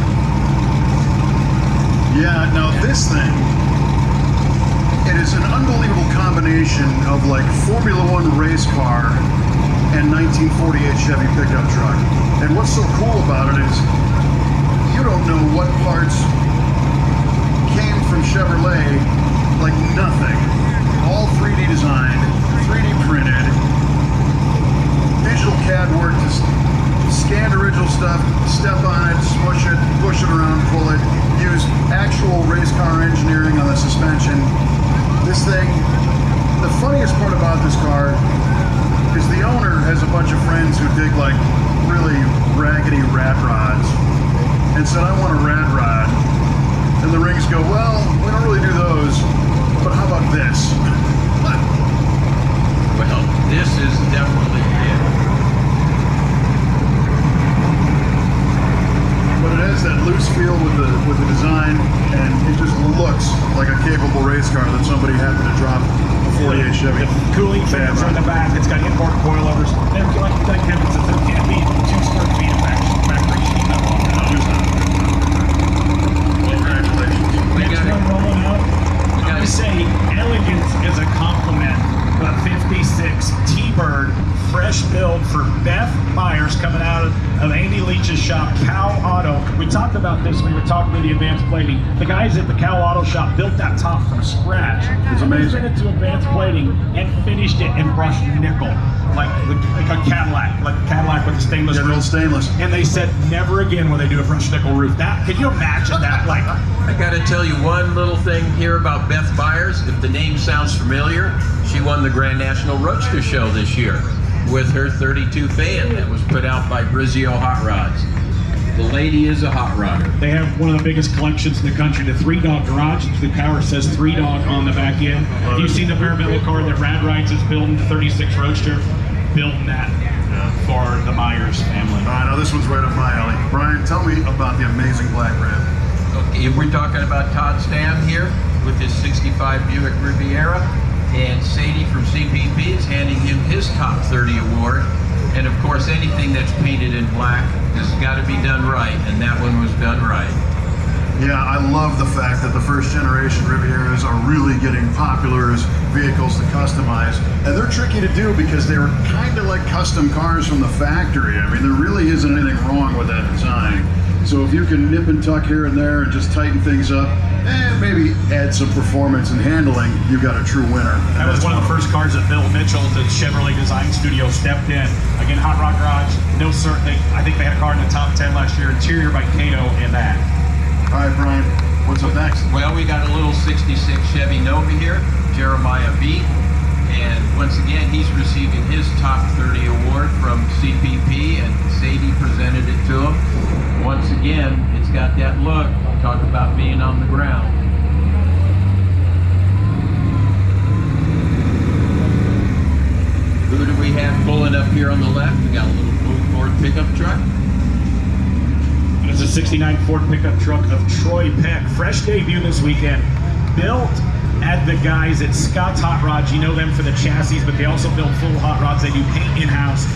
Yeah, now this thing, it is an unbelievable combination of like Formula One race car and 1948 Chevy pickup truck. And what's so cool about it is you don't know what parts came from Chevrolet like nothing. All 3D designed, 3D printed, digital CAD work to scan original stuff, step on it, smush it, push it around, pull it, use actual race car engineering on the suspension. This thing, the funniest part about this car is the owner has a bunch of friends who dig like really raggedy rat rods and said, I want a rat rod. And the rings go, well, we don't really do those, but how about this? Well, this is definitely it. But it has that loose feel with the design, and it just looks like a capable race car that somebody happened to drop a 48 Chevy. The cooling fans are in the back. It's got import coilovers. Like Kevin says, there can't be 2 square feet of factory sheet metal on that. There's not. Congratulations. Next one rolling up. I would say elegance is a compliment. A 56 T-Bird, fresh build for Beth Myers coming out of Andy Leach's shop, Cal Auto. We talked about this when we were talking to the advanced plating. The guys at the Cal Auto shop built that top from scratch. It's amazing. Sent it to advanced plating and finished it in brushed nickel, like a Cadillac with a stainless roof. Stainless. And they said never again will they do a brushed nickel roof. That, can you imagine that? Like, I got to tell you one little thing here about Beth Myers. If the name sounds familiar, she won the Grand National Roadster Show this year with her 32 fan that was put out by Brizio Hot Rods. The lady is a hot rodder. They have one of the biggest collections in the country, the 3-Dog Garage. The power says 3-Dog on the back end. Have you seen the bare metal car that Rad Rides is building, the 36 Roadster? Building that for the Myers family. I know this one's right up my alley. Brian, tell me about the amazing black red. Okay, we're talking about Todd Stam here with his 65 Buick Riviera, and Sadie from CPP is handing him his Top 30 award. And of course, anything that's painted in black has got to be done right, and that one was done right. Yeah, I love the fact that the first generation Rivieras are really getting popular as vehicles to customize. And they're tricky to do because they were kind of like custom cars from the factory. I mean, there really isn't anything wrong with that design. So if you can nip and tuck here and there and just tighten things up, and maybe add some performance and handling, you've got a true winner. That was one of the first cars that Bill Mitchell, the Chevrolet Design Studio, stepped in. Again, Hot Rod Garage, no certainty. I think they had a car in the top 10 last year, interior by Cato in that. All right, Brian, what's up next? Well, we got a little 66 Chevy Nova here, Jeremiah B. And once again, he's receiving his Top 30 award from CPP, and Sadie presented it to him. Once again, it's got that look. Talk about being on the ground. Who do we have pulling up here on the left? We got a little blue Ford pickup truck. It's a 69 Ford pickup truck of Troy Peck. Fresh debut this weekend. Built at the guys at Scott's Hot Rods. You know them for the chassis, but they also build full hot rods. They do paint in-house.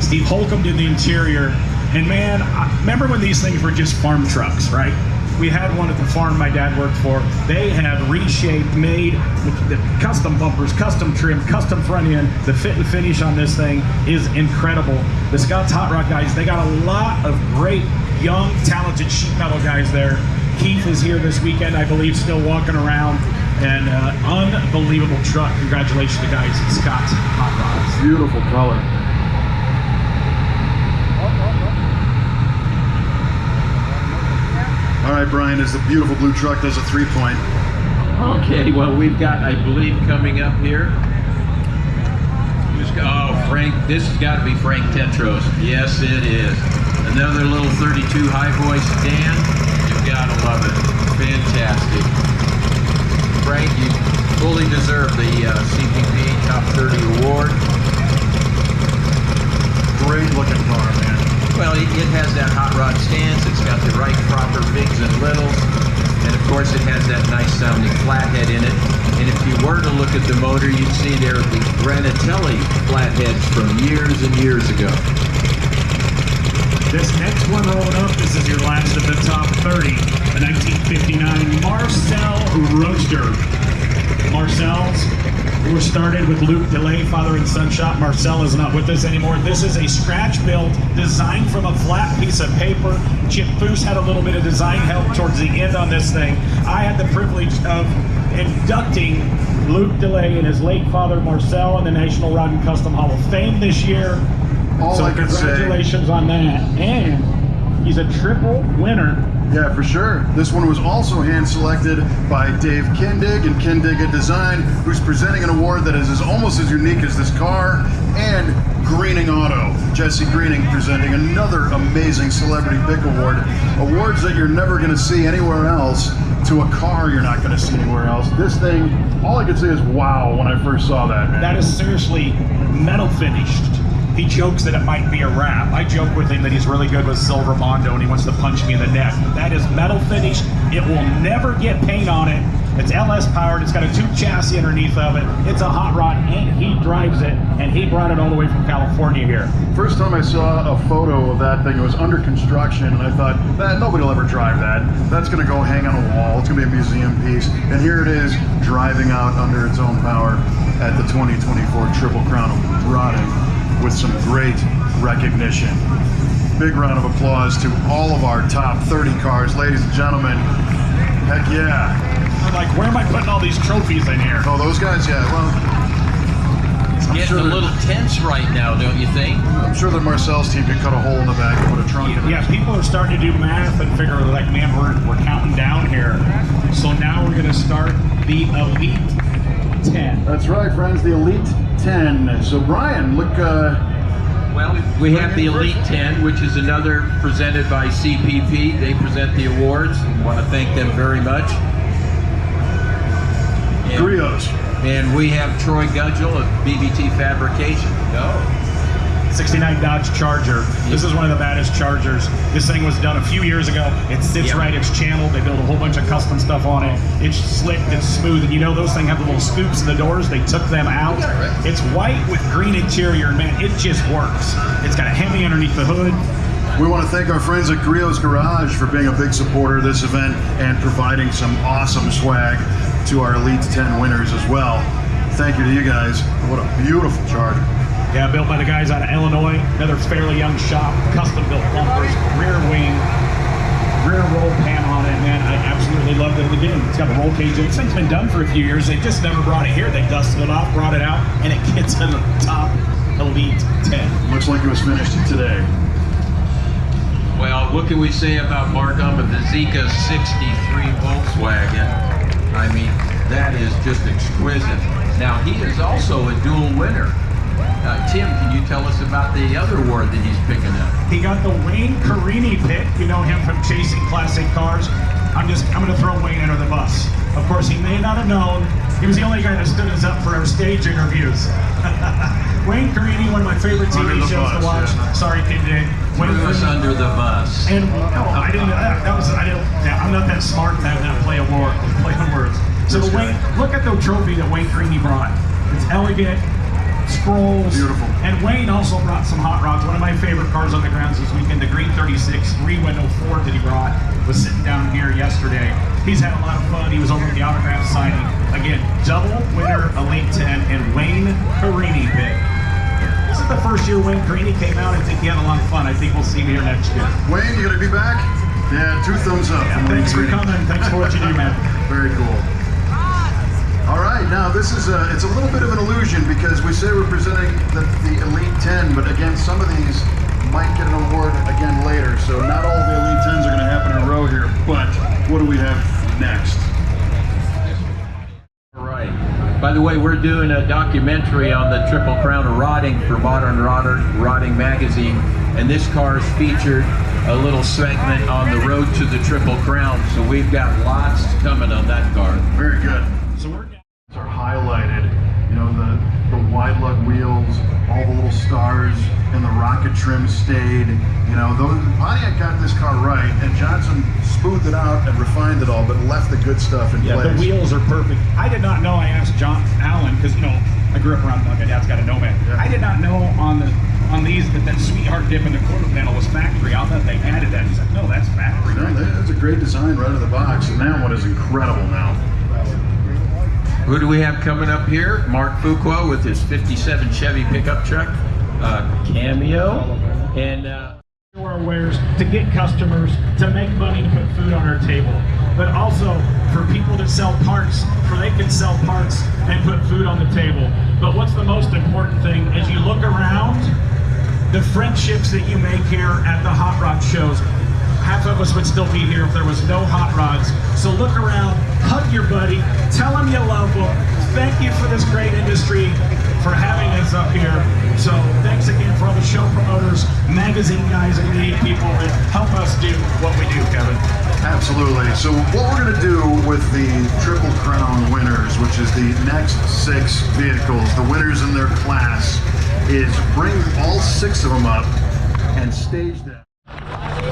Steve Holcomb did the interior. And man, remember when these things were just farm trucks, right? We had one at the farm my dad worked for. They have reshaped, made with the custom bumpers, custom trim, custom front end. The fit and finish on this thing is incredible. The Scott's Hot Rod guys, they got a lot of great, young, talented sheet metal guys there. Keith is here this weekend, I believe, still walking around. And unbelievable truck. Congratulations to the guys at Scott's Hot Rods. Beautiful color. All right, Brian, as the beautiful blue truck does a 3-point. Okay, well, we've got, I believe, coming up here. Oh, Frank, this has got to be Frank Tetros. Yes, it is. Another little 32 highboy sedan. You've got to love it. Fantastic. Frank, you fully deserve the CPP Top 30 award. Great looking car, man. Well, it has that hot rod stance. It's got the right proper bigs and littles. And of course, it has that nice sounding flathead in it. And if you were to look at the motor, you'd see there the Granatelli flatheads from years and years ago. This next one rolling up, this is your last of the top 30. The 1959 Marcel Roadster. Marcel's We were started with Luke DeLay, father and son shop. Marcel is not with us anymore. This is a scratch build designed from a flat piece of paper. Chip Foose had a little bit of design help towards the end on this thing. I had the privilege of inducting Luke DeLay and his late father Marcel in the National Rod and Custom Hall of Fame this year. So congratulations on that. And he's a triple winner. Yeah, for sure. This one was also hand-selected by Dave Kindig and Kindig Design, who's presenting an award that is almost as unique as this car, and Greening Auto. Jesse Greening presenting another amazing Celebrity Pick Award. Awards that you're never going to see anywhere else, to a car you're not going to see anywhere else. This thing, all I could say is wow when I first saw that, man. That is seriously metal finished. He jokes that it might be a wrap. I joke with him that he's really good with Silver Mondo and he wants to punch me in the neck. That is metal finished. It will never get paint on it. It's LS powered. It's got a tube chassis underneath of it. It's a hot rod and he drives it, and he brought it all the way from California here. First time I saw a photo of that thing, it was under construction, and I thought, nobody will ever drive that. That's going to go hang on a wall. It's going to be a museum piece. And here it is, driving out under its own power at the 2024 Triple Crown of Rodding, with some great recognition. Big round of applause to all of our top 30 cars, ladies and gentlemen. Heck yeah. I'm like, where am I putting all these trophies in here? Oh, those guys, yeah, well. It's getting a little tense right now, don't you think? I'm sure that Marcel's team could cut a hole in the back and put a trunk in it. Yeah, people are starting to do math and figure like, man, we're counting down here. So now we're gonna start the Elite 10. That's right, friends, the Elite 10. So Brian, look. Well, we have the Elite 10, which is another presented by CPP. They present the awards. I want to thank them very much. Griot's. And we have Troy Gudgel of BBT Fabrication. Go. 69 Dodge Charger. This is one of the baddest Chargers. This thing was done a few years ago. It sits right, it's channeled. They built a whole bunch of custom stuff on it. It's slick, it's smooth, and you know those things have the little scoops in the doors. They took them out. It's white with green interior, and man, it just works. It's got a Hemi underneath the hood. We want to thank our friends at Griot's Garage for being a big supporter of this event and providing some awesome swag to our Elite 10 winners as well. Thank you to you guys. What a beautiful Charger. Yeah, built by the guys out of Illinois. Another fairly young shop, custom built bumpers, rear wing, rear roll pan on it, man. I absolutely loved it again. It's got a roll cage. This thing's been done for a few years. They just never brought it here. They dusted it off, brought it out, and it gets in the top Elite 10. Looks like it was finished today. Well, what can we say about Markham and the Zika 63 Volkswagen? I mean, that is just exquisite. Now, he is also a dual winner. Tim, can you tell us about the other award that he's picking up? He got the Wayne Carini pick. You know him from Chasing Classic Cars. I'm going to throw Wayne under the bus. Of course, he may not have known. He was the only guy that stood us up for our stage interviews. Wayne Carini, one of my favorite TV shows to watch. Yeah. Sorry, Kid Day. Threw us under the bus. And I didn't. I'm not that smart to have that play on words. So Wayne, look at the trophy that Wayne Carini brought. It's elegant. Scrolls. Beautiful. And Wayne also brought some hot rods. One of my favorite cars on the grounds this weekend, the Green 36 3-window Ford that he brought, was sitting down here yesterday. He's had a lot of fun. He was over at the autograph signing. Again, double winner Elite 10 and Wayne Carini pick. This is the first year Wayne Carini came out. I think he had a lot of fun. I think we'll see him here next year. Wayne, you gonna be back? Yeah, 2 thumbs up. Yeah, thanks for coming. Thanks for what you do, man. Very cool. All right, now this is it's a little bit of an illusion because we say we're presenting the Elite 10, but again, some of these might get an award again later, so not all of the Elite 10s are going to happen in a row here, but what do we have next? All right. By the way, we're doing a documentary on the Triple Crown of Rodding for Modern Rodding magazine, and this car is featured a little segment on the road to the Triple Crown, so we've got lots coming on that car. Very good. So we're are highlighted, you know, the wide lug wheels, all the little stars, and the rocket trim stayed. You know, Pontiac got this car right, and Johnson smoothed it out and refined it all, but left the good stuff in place. Yeah, the wheels are perfect. I did not know. I asked John Allen because you know I grew up around. My dad's got a Nomad. Yeah. I did not know on these that sweetheart dip in the quarter panel was factory. I thought they added that. He's like, no, that's factory. No, that's a great design right out of the box, and that one is incredible now. Who do we have coming up here? Mark Fuqua with his 57 Chevy pickup truck, Cameo, and our wares to get customers to make money to put food on our table, but also for people to sell parts, for they can sell parts and put food on the table. But what's the most important thing, as you look around, the friendships that you make here at the hot rod shows. Half of us would still be here if there was no hot rods. So look around, hug your buddy, tell him you love him. Thank you for this great industry, for having us up here. So thanks again for all the show promoters, magazine guys, and media people that help us do what we do, Kevin. Absolutely. So what we're going to do with the Triple Crown winners, which is the next 6 vehicles, the winners in their class, is bring all 6 of them up and stage them.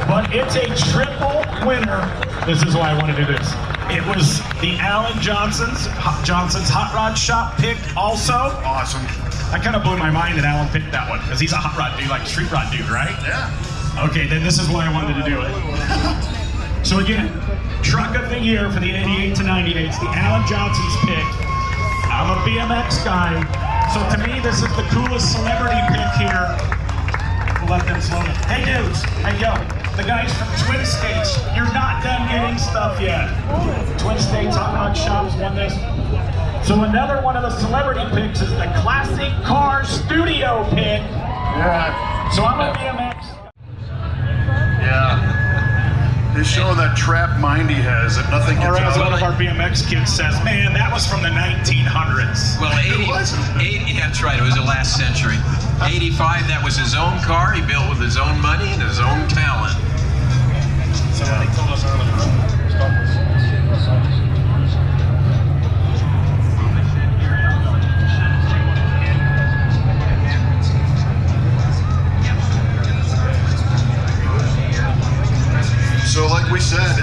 But it's a triple winner. This is why I want to do this. It was the Alan Johnson's Hot Rod Shop pick also. Awesome. That kind of blew my mind that Alan picked that one, because he's a hot rod dude, like a street rod dude, right? Yeah. Okay, then this is why I wanted to do it. So again, truck of the year for the 88 to 98s, the Alan Johnson's pick. I'm a BMX guy, so to me this is the coolest celebrity pick here. We'll let them slow it. Hey dudes, hey yo, the guys from Twin States, you're not done getting stuff yet. Twin States Hot Rod Shops won this. So another one of the celebrity picks is the Classic Car Studio pick. Yeah. So I'm a BMX. Yeah. He's showing that trap mind he has, that nothing gets Or as out one of our BMX kids says, man, that was from the 1900s. well, 80, yeah, that's right. It was the last century. 85, that was his own car. He built with his own money and his own talent. Somebody told us earlier. So like we said,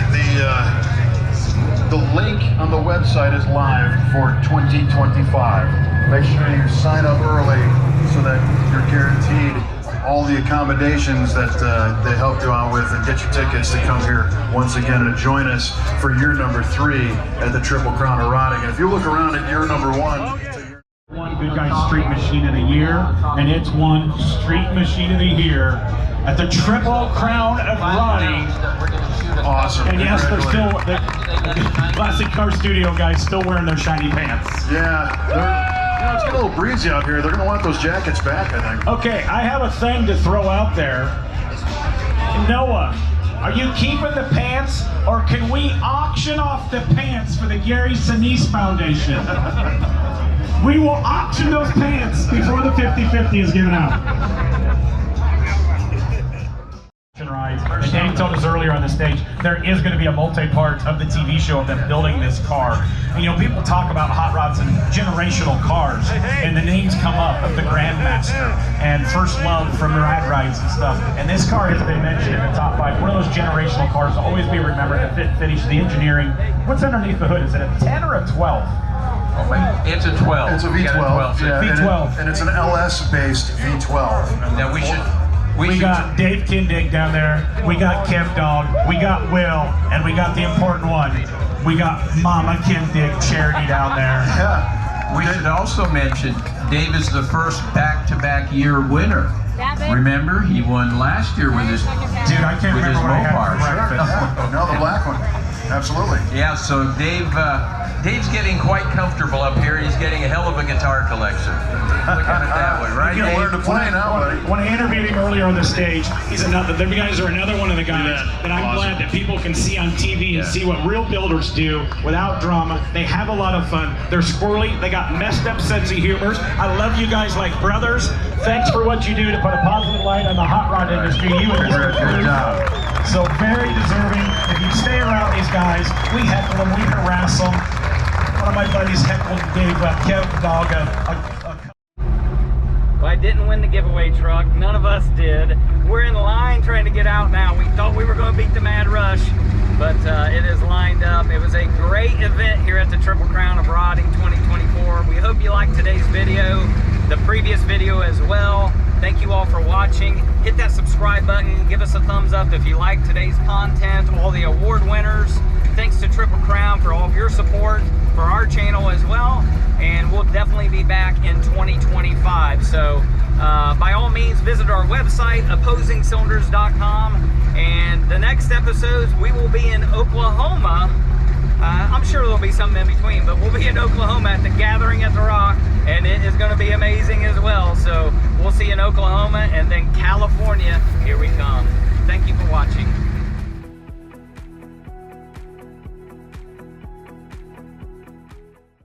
the link on the website is live for 2025. Make sure you sign up early so that you're guaranteed all the accommodations that they help you out with, and get your tickets to come here once again and join us for year number 3 at the Triple Crown of Rodding. And if you look around at year number 1, One Good Guy Street Machine of the Year, and it's won Street Machine of the Year at the Triple Crown of Rodding. Awesome. And yes, they're still, the Classic Car Studio guys still wearing their shiny pants. Yeah, it's getting a little breezy out here. They're going to want those jackets back, I think. Okay, I have a thing to throw out there. Noah, are you keeping the pants, or can we auction off the pants for the Gary Sinise Foundation? We will auction those pants before the 50-50 is given out. And Dave told us earlier on the stage, there is going to be a multi-part of the TV show of them building this car. And you know, people talk about hot rods and generational cars, and the names come up of the Grandmaster and First Love from Ride Rides and stuff. And this car has been mentioned in the top 5. One of those generational cars to always be remembered, the fit, finish, the engineering. What's underneath the hood? Is it a 10 or a 12? It's a 12. It's a V12. Yeah, V12. And it's an LS-based V12. Now We got Dave Kindig down there, we got Kev Dog, we got Will, and we got the important one. We got Mama Kindig Charity down there. Yeah. We should also mention Dave is the first back-to-back year winner. Remember, he won last year with his Dude, I can't remember what I had for breakfast. No, the black one. Absolutely. Yeah, so Dave's getting quite comfortable up here. He's getting a hell of a guitar collection. Look at it that way, right? You can learn to play now, buddy. When I interviewed him earlier on the stage, he's another. The guys are another one of the guys that I'm glad that people can see on TV and see what real builders do without drama. They have a lot of fun. They're squirrely. They got messed up sense of humor. I love you guys like brothers. Thanks for what you do to put a positive light on the hot rod industry. You and your Good job. So very deserving. If you stay around these guys, we heckle them, we harass them. One of my buddies heckled Dave, Kev Dog. Well, I didn't win the giveaway truck. None of us did. We're in line trying to get out now. We thought we were going to beat the Mad Rush, but it is lined up. It was a great event here at the Triple Crown of Rodding 2024. We hope you liked today's video, the previous video as well. Thank you all for watching. Hit that subscribe button. Give us a thumbs up if you like today's content, all the award winners. Thanks to Triple Crown for all of your support. for our channel as well, and we'll definitely be back in 2025. So by all means, visit our website, opposingcylinders.com, and the next episodes we will be in Oklahoma. I'm sure there'll be something in between, but we'll be in Oklahoma at the Gathering at the Rock, and it is going to be amazing as well. So we'll see you in Oklahoma, and then California, here we come.